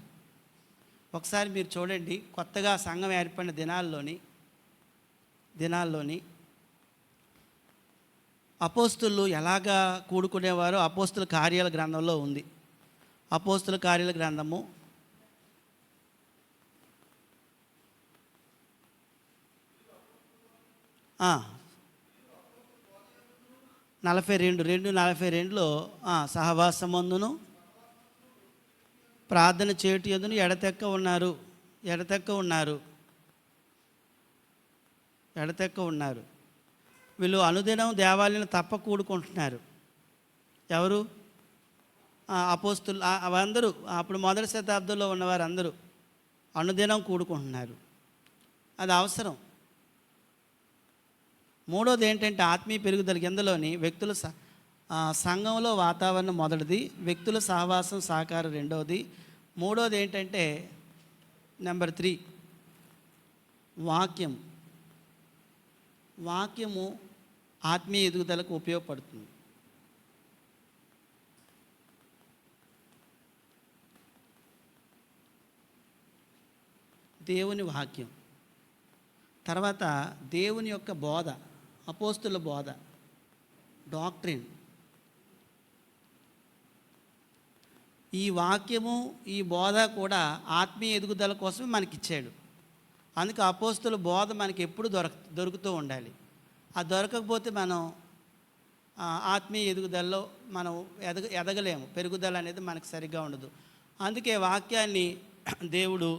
ఒకసారి మీరు చూడండి, కొత్తగా సంఘం ఏర్పడిన దినాల్లోని అపోస్తులు ఎలాగా కూడుకునేవారో అపోస్తుల కార్యాల గ్రంథంలో ఉంది. అపోస్తుల కార్యాల గ్రంథము 42:42లో సహవాసమందును ప్రార్థన చేయుట యందును ఎడతెక్క ఉన్నారు. వీళ్ళు అనుదినం దేవాలయం తప్ప కూడుకుంటున్నారు. ఎవరు? అపోస్తులు. అందరూ అప్పుడు మొదటి శతాబ్దంలో ఉన్నవారు అందరూ అనుదినం కూడుకుంటున్నారు. అది అవసరం. మూడోది ఏంటంటే ఆత్మీయ పెరుగుదల కిందలోని వ్యక్తుల సంఘంలో వాతావరణం మొదటిది, వ్యక్తుల సహవాసం సహకారం రెండవది, మూడోది ఏంటంటే నెంబర్ 3 వాక్యము ఆత్మీయ ఎదుగుదలకు ఉపయోగపడుతుంది. దేవుని వాక్యం, తర్వాత దేవుని యొక్క బోధ, అపోస్తుల బోధ, డాక్ట్రిన్. ఈ వాక్యము, ఈ బోధ కూడా ఆత్మీయ ఎదుగుదల కోసం మనకిచ్చాడు. అందుకే అపోస్తుల బోధ మనకి ఎప్పుడు దొరుకుతూ ఉండాలి. అది దొరకకపోతే మనం ఆత్మీయ ఎదుగుదలలో మనం ఎదగలేము. పెరుగుదల అనేది మనకు సరిగ్గా ఉండదు. అందుకే వాక్యాన్ని దేవుడు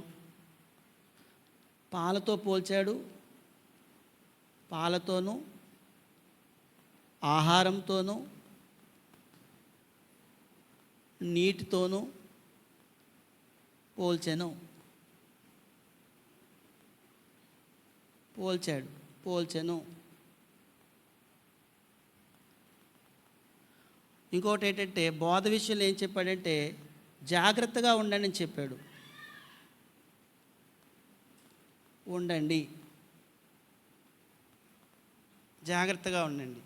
పాలతో పోల్చాడు, పాలతోనూ ఆహారంతోనూ నీటితోనూ పోల్చెను. ఇంకోటి ఏంటంటే బోధ విషయంలో ఏం చెప్పాడంటే జాగ్రత్తగా ఉండండి అని చెప్పాడు. ఉండండి, జాగ్రత్తగా ఉండండి.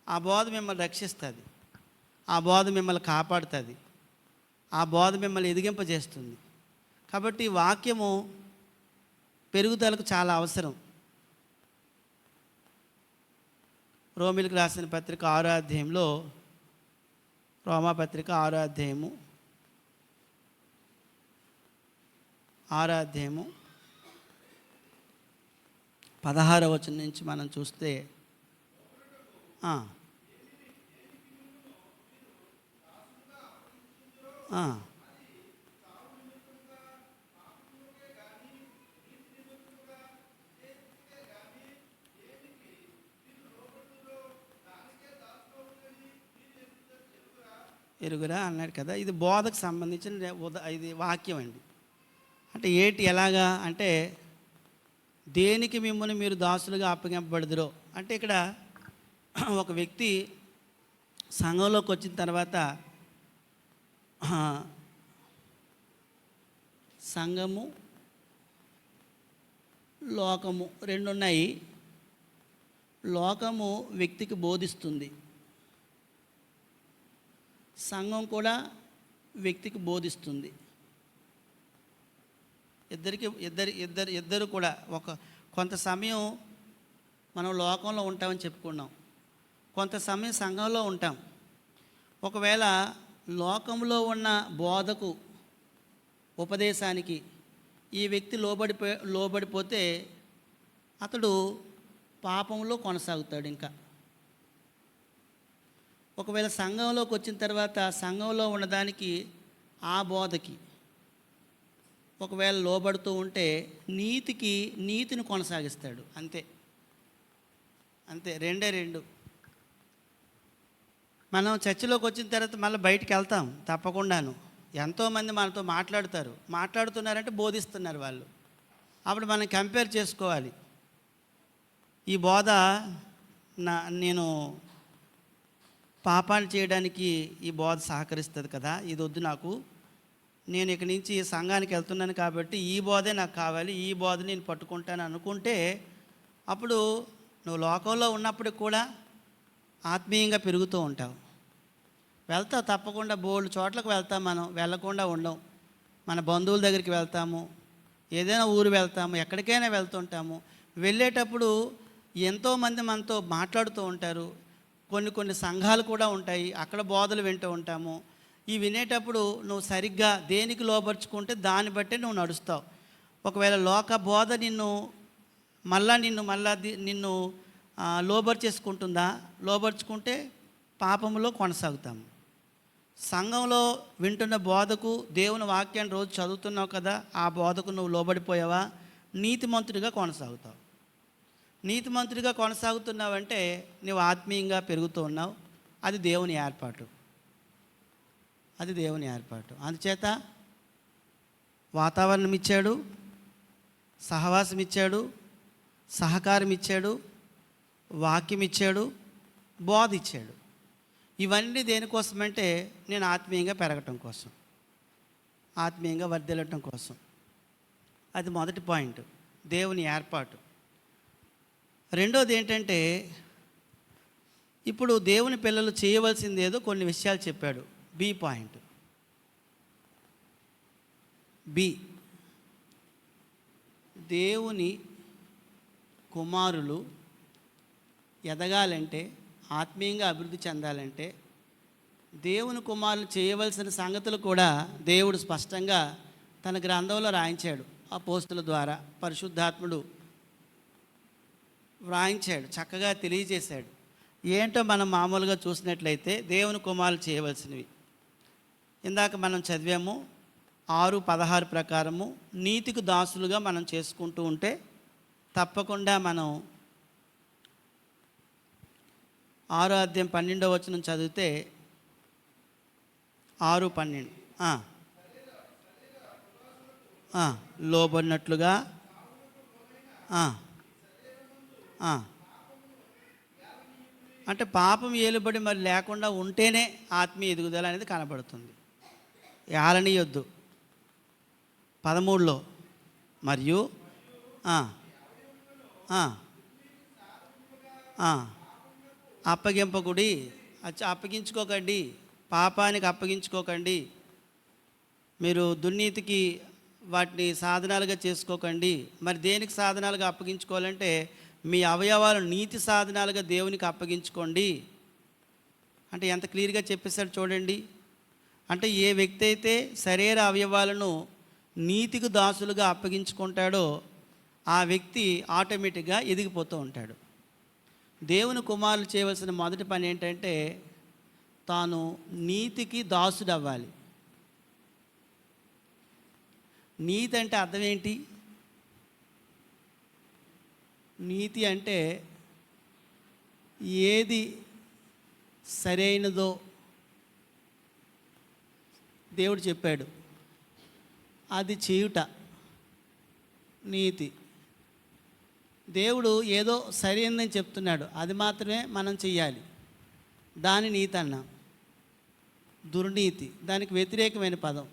ఆ బోధ మిమ్మల్ని రక్షిస్తుంది, ఆ బోధ మిమ్మల్ని కాపాడుతుంది, ఆ బోధ మిమ్మల్ని ఎదిగింపజేస్తుంది. కాబట్టి వాక్యము పెరుగుదలకు చాలా అవసరం. రోమిలకు రాసిన పత్రిక 6వ అధ్యాయంలో, రోమాపత్రిక 6వ అధ్యాయము 16వ వచనం నుంచి మనం చూస్తే ఎరుగురా అన్నాడు కదా. ఇది బోధకు సంబంధించిన ఇది వాక్యం అండి. అంటే ఎలాగా అంటే దేనికి మిమ్మల్ని మీరు దాసులుగా అప్పగింపబడదురో అంటే ఇక్కడ ఒక వ్యక్తి సంఘంలోకి వచ్చిన తర్వాత సంఘము లోకము రెండు ఉన్నాయి. లోకము వ్యక్తికి బోధిస్తుంది, సంఘం కూడా వ్యక్తికి బోధిస్తుంది. ఇద్దరు కూడా కొంత సమయం మనం లోకంలో ఉంటామని చెప్పుకున్నాం, కొంత సమయం సంఘంలో ఉంటాం. ఒకవేళ లోకంలో ఉన్న బోధకు ఉపదేశానికి ఈ వ్యక్తి లోబడిపోతే అతడు పాపంలో కొనసాగుతాడు. ఇంకా ఒకవేళ సంఘంలోకి వచ్చిన తర్వాత సంఘంలో ఉన్నదానికి ఆ బోధకి ఒకవేళ లోబడుతూ ఉంటే నీతిని కొనసాగిస్తాడు. అంతే రెండు. మనం చర్చిలోకి వచ్చిన తర్వాత మళ్ళీ బయటికి వెళ్తాం తప్పకుండాను. ఎంతోమంది మనతో మాట్లాడుతున్నారంటే బోధిస్తున్నారు వాళ్ళు. అప్పుడు మనం కంపేర్ చేసుకోవాలి. ఈ బోధ నేను పాపాలు చేయడానికి ఈ బోధ సహకరిస్తుంది కదా, ఇది వద్దు నాకు, నేను ఇక్కడి నుంచి సంఘానికి వెళ్తున్నాను కాబట్టి ఈ బోధే నాకు కావాలి, ఈ బోధ నేను పట్టుకుంటాను అనుకుంటే అప్పుడు నువ్వు లోకంలో ఉన్నప్పుడు కూడా ఆత్మీయంగా పెరుగుతూ ఉంటావు. వెళ్తావు తప్పకుండా, బోల్డ్ చోట్లకు వెళ్తాం, మనం వెళ్ళకుండా ఉండం. మన బంధువుల దగ్గరికి వెళ్తాము, ఏదైనా ఊరు వెళ్తాము, ఎక్కడికైనా వెళ్తుంటాము. వెళ్ళేటప్పుడు ఎంతోమంది మనతో మాట్లాడుతూ ఉంటారు. కొన్ని సంఘాలు కూడా ఉంటాయి, అక్కడ బోధలు వింటూ ఉంటాము. ఈ వినేటప్పుడు నువ్వు సరిగ్గా దేనికి లోపరుచుకుంటే దాన్ని బట్టే నువ్వు నడుస్తావు. ఒకవేళ లోక బోధ నిన్ను లోబర్చుకుంటే పాపములో కొనసాగుతాము. సంఘంలో వింటున్న బోధకు, దేవుని వాక్యాన్ని రోజు చదువుతున్నావు కదా, ఆ బోధకు నువ్వు లోబడిపోయావా, నీతిమంతుడిగా కొనసాగుతావు. నీతిమంతుడిగా కొనసాగుతున్నావంటే నువ్వు ఆత్మీయంగా పెరుగుతూ ఉన్నావు. అది దేవుని ఏర్పాటు. అందుచేత వాతావరణం ఇచ్చాడు, సహవాసం ఇచ్చాడు, సహకారం ఇచ్చాడు, వాక్యం ఇచ్చాడు, బోధ ఇచ్చాడు. ఇవన్నీ దేనికోసమంటే నేను ఆత్మీయంగా పెరగటం కోసం, ఆత్మీయంగా వర్ధిల్లటం కోసం. అది మొదటి పాయింట్, దేవుని ఏర్పాటు. రెండోది ఏంటంటే ఇప్పుడు దేవుని పిల్లలు చేయవలసింది ఏదో కొన్ని విషయాలు చెప్పాడు. బి పాయింట్, దేవుని కుమారులు ఎదగాలంటే, ఆత్మీయంగా అభివృద్ధి చెందాలంటే దేవుని కుమారులు చేయవలసిన సంగతులు కూడా దేవుడు స్పష్టంగా తన గ్రంథంలో రాయించాడు. అపోస్తుల ద్వారా పరిశుద్ధాత్ముడు వ్రాయించాడు, చక్కగా తెలియజేశాడు. ఏంటో మనం మామూలుగా చూసినట్లయితే దేవుని కుమారులు చేయవలసినవి ఇందాక మనం చదివాము. 6:16 ప్రకారము నీతికి దాసులుగా మనం చేసుకుంటూ ఉంటే తప్పకుండా మనం 6:12 చదివితే 6:12 లోబడినట్లుగా అంటే పాపం ఏలుబడి మరి లేకుండా ఉంటేనే ఆత్మీయ ఎదుగుదల అనేది కనబడుతుంది. ఏలనీయొద్దు 13లో మరియు అప్పగింపకుడి అప్పగించుకోకండి, పాపానికి అప్పగించుకోకండి, మీరు దుర్నీతికి వాటిని సాధనాలుగా చేసుకోకండి. మరి దేనికి సాధనాలుగా అప్పగించుకోవాలంటే మీ అవయవాలు నీతి సాధనాలుగా దేవునికి అప్పగించుకోండి అంటే ఎంత క్లియర్గా చెప్పేశాడు చూడండి. అంటే ఏ వ్యక్తి అయితే శరీర అవయవాలను నీతికి దాసులుగా అప్పగించుకుంటాడో ఆ వ్యక్తి ఆటోమేటిక్గా ఎదిగిపోతూ ఉంటాడు. దేవుని కుమారులు చేయవలసిన మొదటి పని ఏంటంటే తాను నీతికి దాసుడు అవ్వాలి. నీతి అంటే అర్థం ఏంటి? నీతి అంటే ఏది సరైనదో దేవుడు చెప్పాడు అది చేయుట నీతి. దేవుడు ఏదో సరైనదని చెప్తున్నాడు, అది మాత్రమే మనం చెయ్యాలి, దాని నీతి అన్నాం. దుర్నీతి దానికి వ్యతిరేకమైన పదం.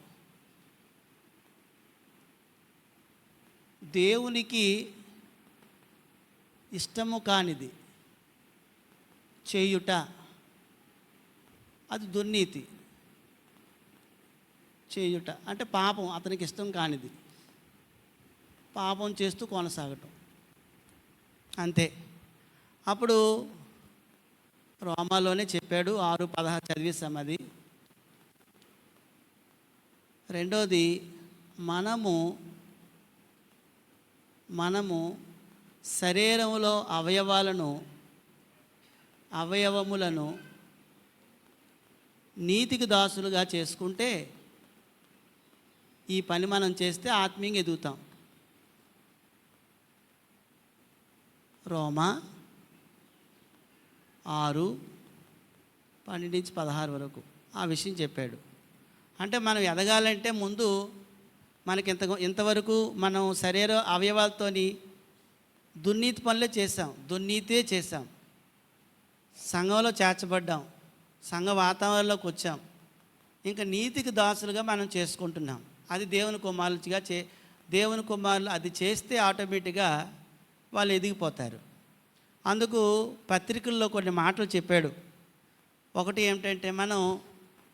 దేవునికి ఇష్టము కానిది చేయుట అది దుర్నీతి. చేయుట అంటే పాపం, అతనికి ఇష్టం కానిది పాపం చేస్తూ కొనసాగటం అంతే. అప్పుడు రోమాలోనే చెప్పాడు 6:16 చదివేశాం అది. రెండోది మనము శరీరంలో అవయవములను నీతికి దాసులుగా చేసుకుంటే ఈ పని మనం చేస్తే ఆత్మీయంగా ఎదుగుతాం. రోమా 6:12-16 వరకు ఆ విషయం చెప్పాడు. అంటే మనం ఎదగాలంటే ముందు మనకి ఇంతవరకు మనం శరీర అవయవాలతోని దుర్నీతి పనులే చేసాం, దుర్నీతే చేసాం, సంఘంలో చేర్చబడ్డాం, సంఘ వాతావరణంలోకి వచ్చాం. ఇంకా నీతికి దాసులుగా మనం చేసుకుంటున్నాం. అది దేవుని కుమారులు అది చేస్తే ఆటోమేటిక్గా వాళ్ళు ఎదిగిపోతారు. అందుకు పత్రికల్లో కొన్ని మాటలు చెప్పాడు. ఒకటి ఏమిటంటే మనం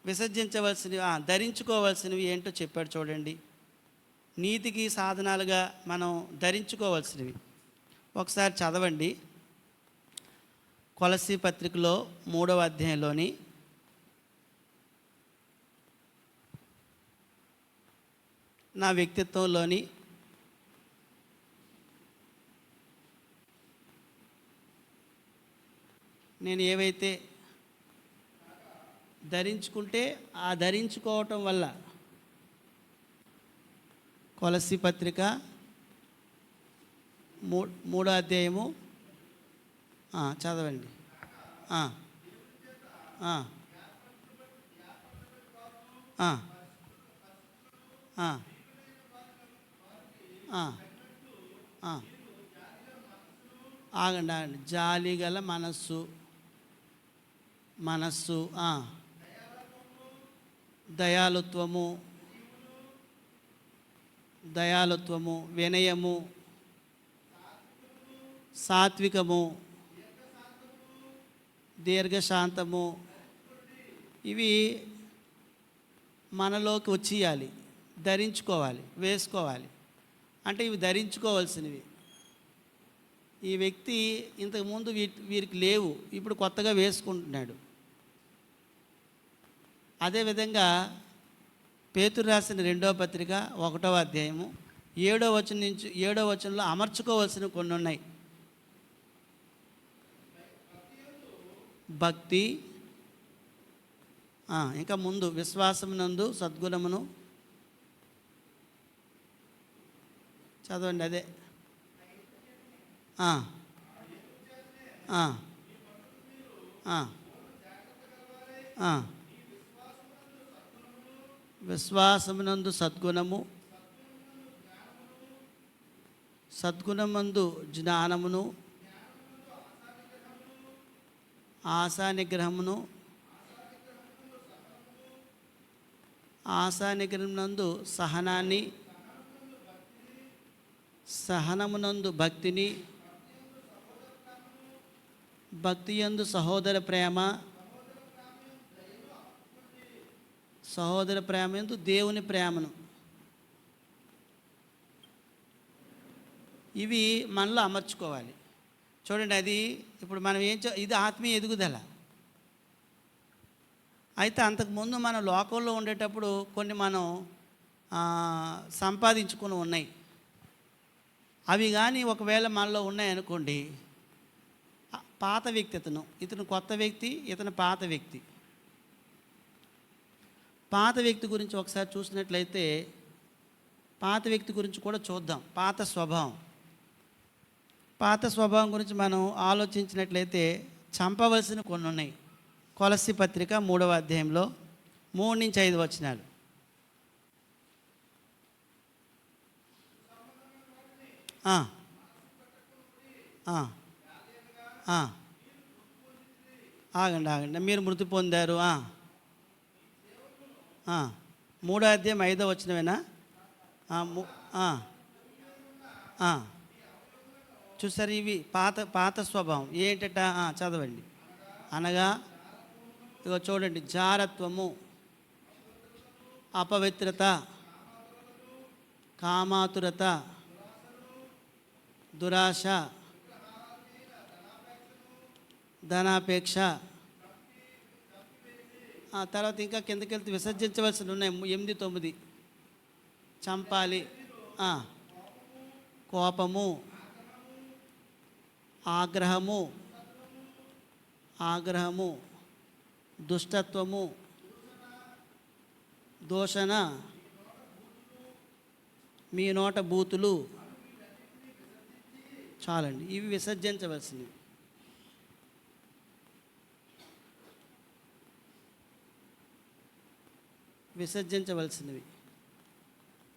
విసర్జించవలసినవి ధరించుకోవాల్సినవి ఏంటో చెప్పాడు చూడండి. నీతికి సాధనాలుగా మనం ధరించుకోవాల్సినవి ఒకసారి చదవండి. కొలస్సీ పత్రికలో 3వ అధ్యాయంలోని 'నా వ్యక్తిత్వంలోని నేను ఏవైతే ధరించుకుంటే ఆ ధరించుకోవటం వల్ల' కొలస్సీ పత్రిక 3వ అధ్యాయము చదవండి. ఆగండి జాలి గల మనస్సు దయాలుత్వము వినయము సాత్వికము దీర్ఘశాంతము ఇవి మనలోకి వచ్చేయాలి, ధరించుకోవాలి, వేసుకోవాలి. అంటే ఇవి ధరించుకోవాల్సినవి. ఈ వ్యక్తి ఇంతకుముందు వీరికి లేవు, ఇప్పుడు కొత్తగా వేసుకుంటున్నాడు. అదేవిధంగా పేతురు రాసిన 2వ పత్రిక 1వ అధ్యాయము 7వ వచనంలో అమర్చుకోవాల్సినవి కొన్ని ఉన్నాయి. భక్తి, ఇంకా ముందు విశ్వాసమునందు సద్గుణమును, చదవండి అదే. ఆ, ఆ, ఆ, ఆ. విశ్వాసమునందు సద్గుణము, సద్గుణమందు జ్ఞానమును, ఆశా నిగ్రహమును, ఆశా నిగ్రహమునందు సహనాన్ని, సహనమునందు భక్తిని, భక్తి యందు సహోదర ప్రేమ, సహోదర ప్రేమ యందు దేవుని ప్రేమను. ఇవి మనలో అమర్చుకోవాలి. చూడండి, అది ఇప్పుడు మనం ఇది ఆత్మీయ ఎదుగుదల. అయితే అంతకుముందు మనం లోకంలో ఉండేటప్పుడు కొన్ని మనం సంపాదించుకుని ఉన్నాయి. అవి కానీ ఒకవేళ మనలో ఉన్నాయనుకోండి, పాత వ్యక్తి ఇతను కొత్త వ్యక్తి, ఇతను పాత వ్యక్తి. పాత వ్యక్తి గురించి ఒకసారి చూసినట్లయితే, పాత వ్యక్తి గురించి కూడా చూద్దాం. పాత స్వభావం గురించి మనం ఆలోచించినట్లయితే చంపవలసిన కొన్ని ఉన్నాయి. కొలస్సీ పత్రిక 3వ అధ్యాయంలో 3-5 వచనాలు. ఆగండి, మీరు మృతి పొందారు. 3వ అధ్యాయం 5వ వచనమేనా? చూసారు, ఇవి పాత స్వభావం ఏంటట? చదవండి. అనగా ఇగో చూడండి, జారత్వము, అపవిత్రత, కామాతురత, దురాశ, ధనాపేక్ష. తర్వాత ఇంకా కిందకి వెళ్తే విసర్జించవలసి ఉన్నాయి 8-9. చంపాలి, కోపము, ఆగ్రహము, దుష్టత్వము, దూషణ, మీ నోట బూతులు. చాలండి, ఇవి విసర్జించవలసినవి.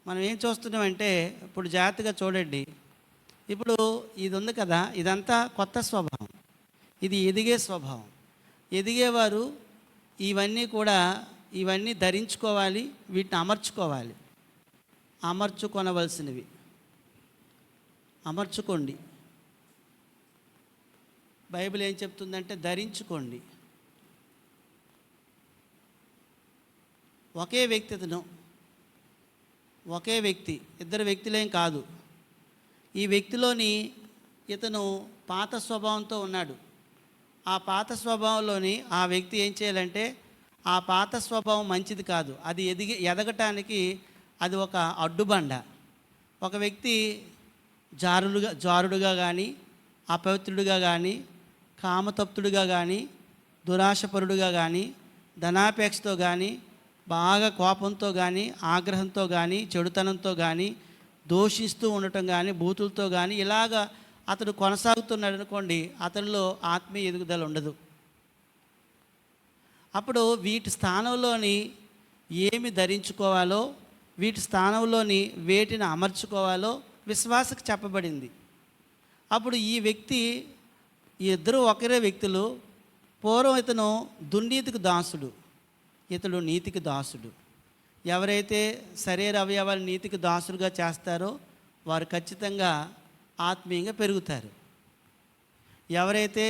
మనం ఏం చూస్తున్నామంటే, ఇప్పుడు జాగ్రత్తగా చూడండి. ఇప్పుడు ఇది ఉంది కదా, ఇదంతా కొత్త స్వభావం. ఇది ఎదిగే స్వభావం. ఎదిగేవారు ఇవన్నీ ధరించుకోవాలి, వీటిని అమర్చుకోవాలి. అమర్చుకొనవలసినవి. అమర్చుకోండి. బైబిల్ ఏం చెప్తుందంటే ధరించుకోండి. ఒకే వ్యక్తి, ఇద్దరు వ్యక్తులేం కాదు. ఈ వ్యక్తిలోని ఇతను పాత స్వభావంతో ఉన్నాడు. ఆ పాత స్వభావంలోని ఆ వ్యక్తి ఏం చేయాలంటే, ఆ పాత స్వభావం మంచిది కాదు. అది ఎదగటానికి అది ఒక అడ్డుబండ. ఒక వ్యక్తి జారుడుగా కానీ, అపవిత్రుడిగా కానీ, కామతప్తుడిగా కానీ, దురాశపరుడుగా కానీ, ధనాపేక్షతో కానీ, బాగా కోపంతో కానీ, ఆగ్రహంతో కానీ, చెడుతనంతో కానీ, దోషిస్తూ ఉండటం కానీ, బూతులతో కానీ ఇలాగా అతడు కొనసాగుతున్నాడు అనుకోండి, అతనిలో ఆత్మీయ ఎదుగుదల ఉండదు. అప్పుడు వీటి స్థానంలోని ఏమి ధరించుకోవాలో, వీటి స్థానంలోని వేటిని అమర్చుకోవాలో విశ్వాసకు చెప్పబడింది. అప్పుడు ఈ ఇద్దరు ఒకరే వ్యక్తులు. పూర్వం ఇతను దుర్నీతికి దాసుడు, ఇతడు నీతికి దాసుడు. ఎవరైతే శరీర అవయవాలు నీతికి దాసులుగా చేస్తారో వారు ఖచ్చితంగా ఆత్మీయంగా పెరుగుతారు. ఎవరైతే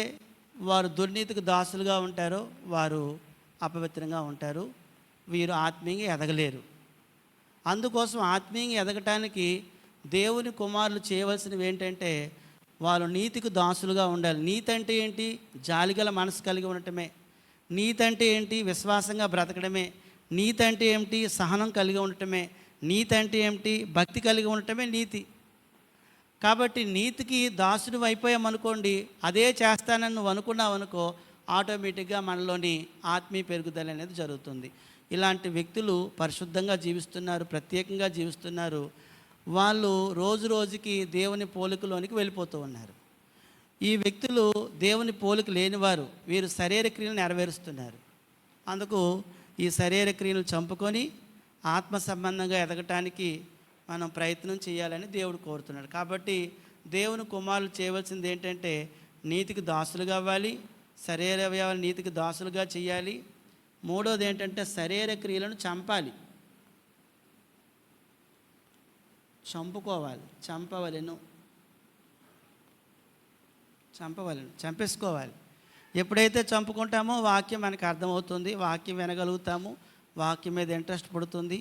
వారు దుర్నీతికి దాసులుగా ఉంటారో వారు అపవిత్రంగా ఉంటారు. వీరు ఆత్మీయంగా ఎదగలేరు. అందుకోసం ఆత్మీయంగా ఎదగటానికి దేవుని కుమారులు చేయవలసినవి ఏంటంటే, వారు నీతికి దాసులుగా ఉండాలి. నీతి అంటే ఏంటి? జాలిగల మనసు కలిగి ఉండటమే. నీతి అంటే ఏంటి? విశ్వాసంగా బ్రతకడమే. నీతి అంటే ఏమిటి? సహనం కలిగి ఉండటమే. నీతి అంటే ఏమిటి? భక్తి కలిగి ఉండటమే నీతి. కాబట్టి నీతికి దాసుడు అయిపోయామనుకోండి, అదే చేస్తానని నువ్వు అనుకున్నావు అనుకో, ఆటోమేటిక్గా మనలోని ఆత్మీయ పెరుగుదల అనేది జరుగుతుంది. ఇలాంటి వ్యక్తులు పరిశుద్ధంగా జీవిస్తున్నారు, ప్రత్యేకంగా జీవిస్తున్నారు. వాళ్ళు రోజు రోజుకి దేవుని పోలికలోనికి వెళ్ళిపోతూ ఉన్నారు. ఈ వ్యక్తులు దేవుని పోలిక లేనివారు, వీరు శరీర క్రియలు నెరవేరుస్తున్నారు. అందుకు ఈ శరీర క్రియలు చంపుకొని ఆత్మ సంబంధంగా ఎదగటానికి మనం ప్రయత్నం చేయాలని దేవుడు కోరుతున్నాడు. కాబట్టి దేవుని కుమారులు చేయవలసింది ఏంటంటే నీతికి దాసులుగా అవ్వాలి, శరీర అవయవాలు నీతికి దాసులుగా చేయాలి. మూడోది ఏంటంటే శరీర క్రియలను చంపాలి, చంపుకోవాలి, చంపేసుకోవాలి. ఎప్పుడైతే చంపుకుంటామో వాక్యం మనకు అర్థమవుతుంది, వాక్యం వినగలుగుతాము, వాక్యం మీద ఇంట్రెస్ట్ పడుతుంది,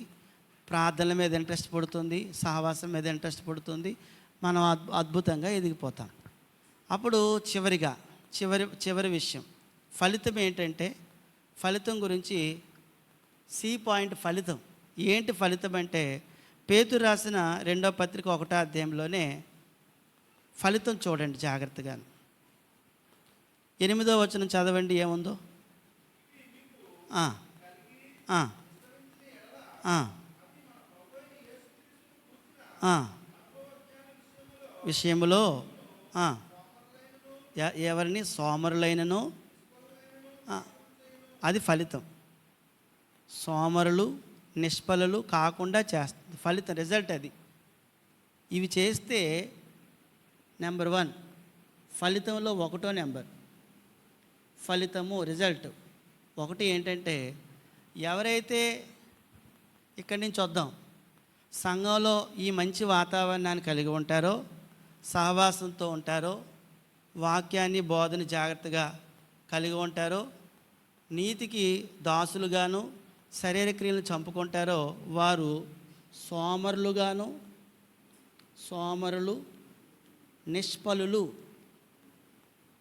ప్రార్థనల మీద ఇంట్రెస్ట్ పడుతుంది, సహవాసం మీద ఇంట్రెస్ట్ పడుతుంది, మనం అద్భుతంగా ఎదిగిపోతాం. అప్పుడు చివరి విషయం ఫలితం ఏంటంటే, ఫలితం గురించి సి పాయింట్ ఫలితం ఏంటి? ఫలితం అంటే పేతురు రాసిన 2వ పత్రిక 1వ అధ్యాయంలోనే ఫలితం చూడండి జాగ్రత్తగా. 8వ వచనం చదవండి, ఏముందో. విషయములో ఎవరిని సోమరులైనను, అది ఫలితం. సోమరులు నిష్ఫలులు కాకుండా చేస్తుంది, ఫలితం, రిజల్ట్ అది. ఇవి చేస్తే నెంబర్ 1 ఫలితంలో 1వ నెంబర్ ఫలితము, రిజల్ట్ 1 ఏంటంటే, ఎవరైతే ఇక్కడి నుంచి వద్దాం సంఘంలో ఈ మంచి వాతావరణాన్ని కలిగి ఉంటారో, సహవాసంతో ఉంటారో, వాక్యాన్ని బోధన జాగ్రత్తగా కలిగి ఉంటారో, నీతికి దాసులుగాను శరీర క్రియలను చంపుకుంటారో, వారు సోమరులు నిష్ఫలులు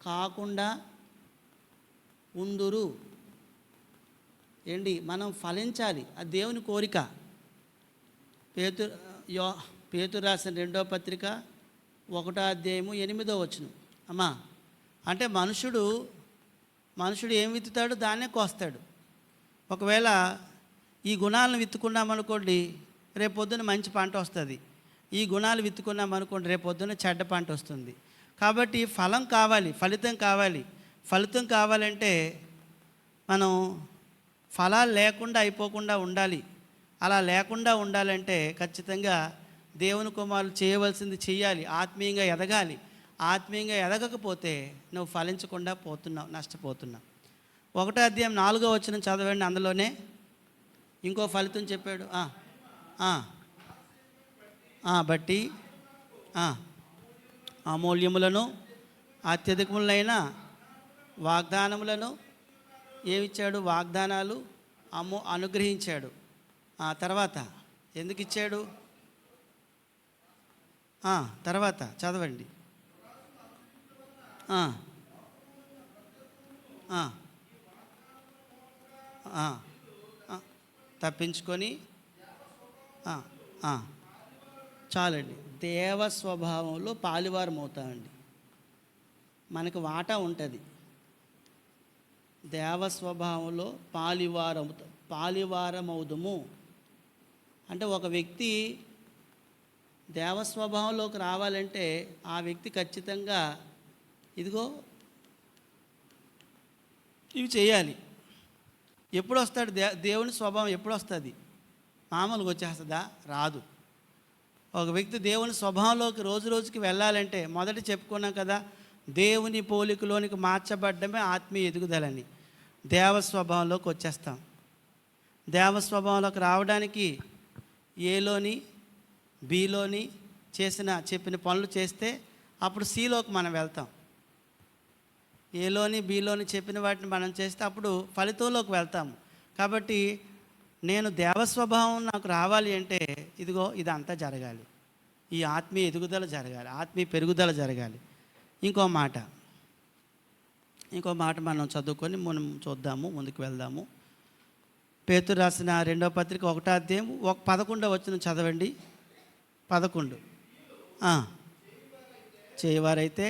కాకుండా ఉందురు. ఏంటి? మనం ఫలించాలి, అది దేవుని కోరిక. పేతురు రాసిన 2వ పత్రిక 1వ అధ్యాయము 8వ వచనం. అమ్మా, అంటే మనుషుడు ఏం విత్తుతాడు దాన్నే కోస్తాడు. ఒకవేళ ఈ గుణాలను విత్తుకున్నామనుకోండి, రేపొద్దున మంచి పంట వస్తుంది. ఈ గుణాలు విత్తుకున్నామనుకోండి, రేపొద్దున చెడ్డ పంట వస్తుంది. కాబట్టి ఫలం కావాలి, ఫలితం కావాలి. ఫలితం కావాలంటే మనం ఫలాలు లేకుండా అయిపోకుండా ఉండాలి. అలా లేకుండా ఉండాలంటే ఖచ్చితంగా దేవుని కుమారులు చేయవలసింది చేయాలి, ఆత్మీయంగా ఎదగాలి. ఆత్మీయంగా ఎదగకపోతే నువ్వు ఫలించకుండా పోతున్నావు, నష్టపోతున్నావు. 1వ అధ్యాయం 4వ వచనం చదవండి, అందులోనే ఇంకో ఫలితం చెప్పాడు. బట్టి అమూల్యములను అత్యధికములైన వాగ్దానములను ఏమిచ్చాడు? వాగ్దానాలు అనుగ్రహించాడు. తర్వాత ఎందుకు ఇచ్చాడు? తర్వాత చదవండి. తప్పించుకొని చాలండి. దేవ స్వభావంలో పాలివారం అవుతామండి. మనకు వాటా ఉంటుంది. దేవ స్వభావంలో పాలివారమవుదుము అంటే ఒక వ్యక్తి దేవస్వభావంలోకి రావాలంటే ఆ వ్యక్తి ఖచ్చితంగా ఇదిగో ఇవి చేయాలి. ఎప్పుడు వస్తాడు దేవుని స్వభావం? ఎప్పుడు వస్తుంది? మామూలుగా వచ్చేస్తుందా? రాదు. ఒక వ్యక్తి దేవుని స్వభావంలోకి రోజు రోజుకి వెళ్ళాలంటే మొదట చెప్పుకున్నాం కదా, దేవుని పోలికలోనికి మార్చబడ్డమే ఆత్మీయ ఎదుగుదలని. దేవస్వభావంలోకి వచ్చేస్తాం. దేవస్వభావంలోకి రావడానికి ఏలోని బిలోని చెప్పిన పనులు చేస్తే అప్పుడు సిలోకి మనం వెళ్తాం. ఏలోని బిలోని చెప్పిన వాటిని మనం చేస్తే అప్పుడు ఫలితంలోకి వెళ్తాము. కాబట్టి నేను దేవస్వభావం నాకు రావాలి అంటే ఇదిగో ఇదంతా జరగాలి. ఈ ఆత్మీయ ఎదుగుదల జరగాలి, ఆత్మీయ పెరుగుదల జరగాలి. ఇంకో మాట మనం చదువుకొని మనం చూద్దాము, ముందుకు వెళ్దాము. పేతురు రాసిన 2వ పత్రిక 1వ అధ్యాయం 11వ వచనం చదవండి. 11 చేయవారైతే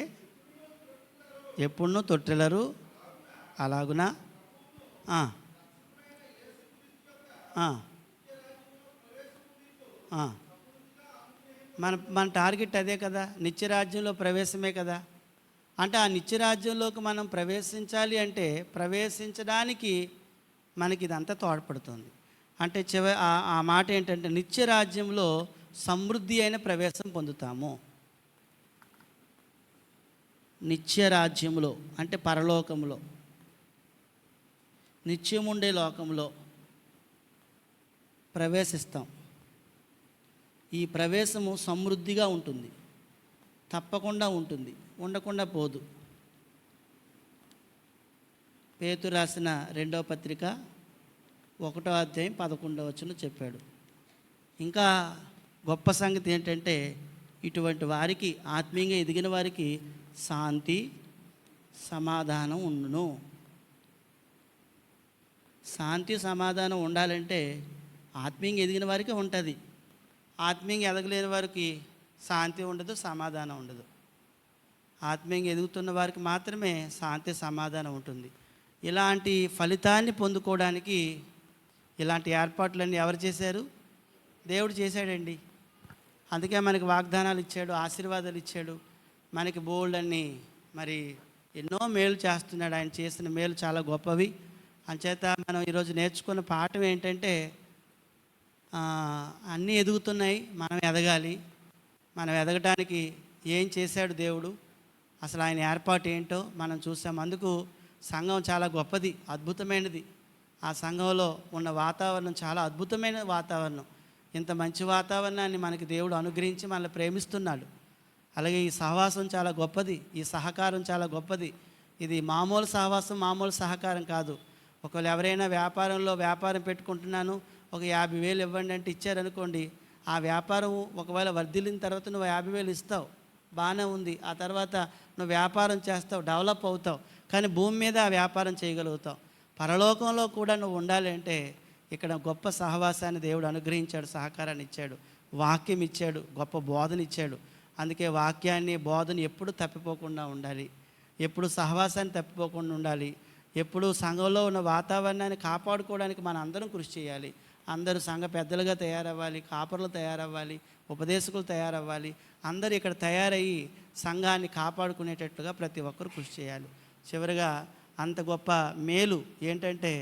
ఎప్పుడునూ తొట్టిల్లరు, అలాగునా మన మన టార్గెట్ అదే కదా, నిత్యరాజ్యంలో ప్రవేశమే కదా. అంటే ఆ నిత్యరాజ్యంలోకి మనం ప్రవేశించాలి అంటే ప్రవేశించడానికి మనకి ఇదంతా తోడ్పడుతుంది. అంటే ఆ మాట ఏంటంటే నిత్యరాజ్యంలో సమృద్ధి అయిన ప్రవేశం పొందుతాము. నిత్యరాజ్యంలో అంటే పరలోకంలో, నిత్యముండే లోకంలో ప్రవేశిస్తాం. ఈ ప్రవేశము సమృద్ధిగా ఉంటుంది, తప్పకుండా ఉంటుంది, ఉండకుండా పోదు. పేతురు రాసిన 2వ పత్రిక 1వ అధ్యాయం 11వ వచనం చెప్పాడు. ఇంకా గొప్ప సంగతి ఏంటంటే ఇటువంటి వారికి, ఆత్మీయంగా ఎదిగిన వారికి శాంతి సమాధానం ఉండును. శాంతి సమాధానం ఉండాలంటే ఆత్మీయంగా ఎదిగిన వారికి ఉంటుంది. ఆత్మీయంగా ఎదగలేని వారికి శాంతి ఉండదు, సమాధానం ఉండదు. ఆత్మీయంగా ఎదుగుతున్న వారికి మాత్రమే శాంతి సమాధానం ఉంటుంది. ఇలాంటి ఫలితాన్ని పొందుకోవడానికి ఇలాంటి ఏర్పాట్లన్నీ ఎవరు చేశారు? దేవుడు చేశాడండి. అందుకే మనకి వాగ్దానాలు ఇచ్చాడు, ఆశీర్వాదాలు ఇచ్చాడు, మనకి బోల్డ్ అన్ని మరి ఎన్నో మేలు చేస్తున్నాడు. ఆయన చేసిన మేలు చాలా గొప్పవి. అంచేత మనం ఈరోజు నేర్చుకున్న పాఠం ఏంటంటే అన్నీ ఎదుగుతున్నాయి, మనం ఎదగాలి. మనం ఎదగటానికి ఏం చేశాడు దేవుడు, అసలు ఆయన ఏర్పాటు ఏంటో మనం చూసాం. అందుకు సంఘం చాలా గొప్పది, అద్భుతమైనది. ఆ సంఘంలో ఉన్న వాతావరణం చాలా అద్భుతమైన వాతావరణం. ఇంత మంచి వాతావరణాన్ని మనకి దేవుడు అనుగ్రహించి మనల్ని ప్రేమిస్తున్నాడు. అలాగే ఈ సహవాసం చాలా గొప్పది, ఈ సహకారం చాలా గొప్పది. ఇది మామూలు సహవాసం, మామూలు సహకారం కాదు. ఒకవేళ ఎవరైనా వ్యాపారం పెట్టుకుంటున్నాను, ఒక 50,000 ఇవ్వండి అంటే ఇచ్చారనుకోండి, ఆ వ్యాపారం ఒకవేళ వర్ధిల్లిన తర్వాత నువ్వు 50,000 ఇస్తావు, బాగానే ఉంది. ఆ తర్వాత నువ్వు వ్యాపారం చేస్తావు, డెవలప్ అవుతావు. కానీ భూమి మీద ఆ వ్యాపారం చేయగలుగుతావు. పరలోకంలో కూడా నువ్వు ఉండాలి అంటే ఇక్కడ గొప్ప సహవాసాన్ని దేవుడు అనుగ్రహించాడు, సహకారాన్ని ఇచ్చాడు, వాక్యం ఇచ్చాడు, గొప్ప బోధన ఇచ్చాడు. అందుకే వాక్యాన్ని, బోధన ఎప్పుడు తప్పిపోకుండా ఉండాలి, ఎప్పుడు సహవాసాన్ని తప్పిపోకుండా ఉండాలి, ఎప్పుడు సంఘంలో ఉన్న వాతావరణాన్ని కాపాడుకోవడానికి మనం అందరం కృషి చేయాలి. అందరూ సంఘ పెద్దలుగా తయారవ్వాలి, కాపరులు తయారవ్వాలి, ఉపదేశకులు తయారవ్వాలి. అందరూ ఇక్కడ తయారయ్యి సంఘాన్ని కాపాడుకునేటట్లుగా ప్రతి ఒక్కరు కృషి చేయాలి. చివరిగా అంత గొప్ప మేలు ఏంటంటే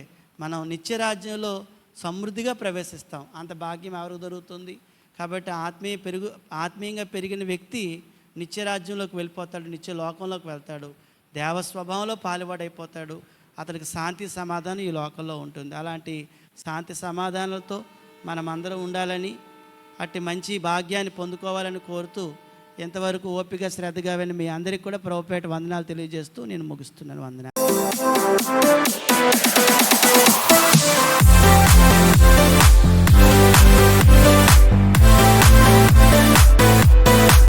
మనం నిత్యరాజ్యంలో సమృద్ధిగా ప్రవేశిస్తాం. అంత భాగ్యం ఎవరికి దొరుకుతుంది? కాబట్టి ఆత్మీయంగా పెరిగిన వ్యక్తి నిత్యరాజ్యంలోకి వెళ్ళిపోతాడు, నిత్య లోకంలోకి వెళ్తాడు, దేవస్వభావంలో పాలువాడైపోతాడు. అతనికి శాంతి సమాధానం ఈ లోకంలో ఉంటుంది. అలాంటి శాంతి సమాధానాలతో మనమందరం ఉండాలని, అట్టి మంచి భాగ్యాన్ని పొందుకోవాలని కోరుతూ ఎంతవరకు ఓపిక శ్రద్ధగా విని మీ అందరికీ కూడా ప్రభుపేట వందనాలు తెలియజేస్తూ నేను ముగిస్తున్నాను. వందనాలు.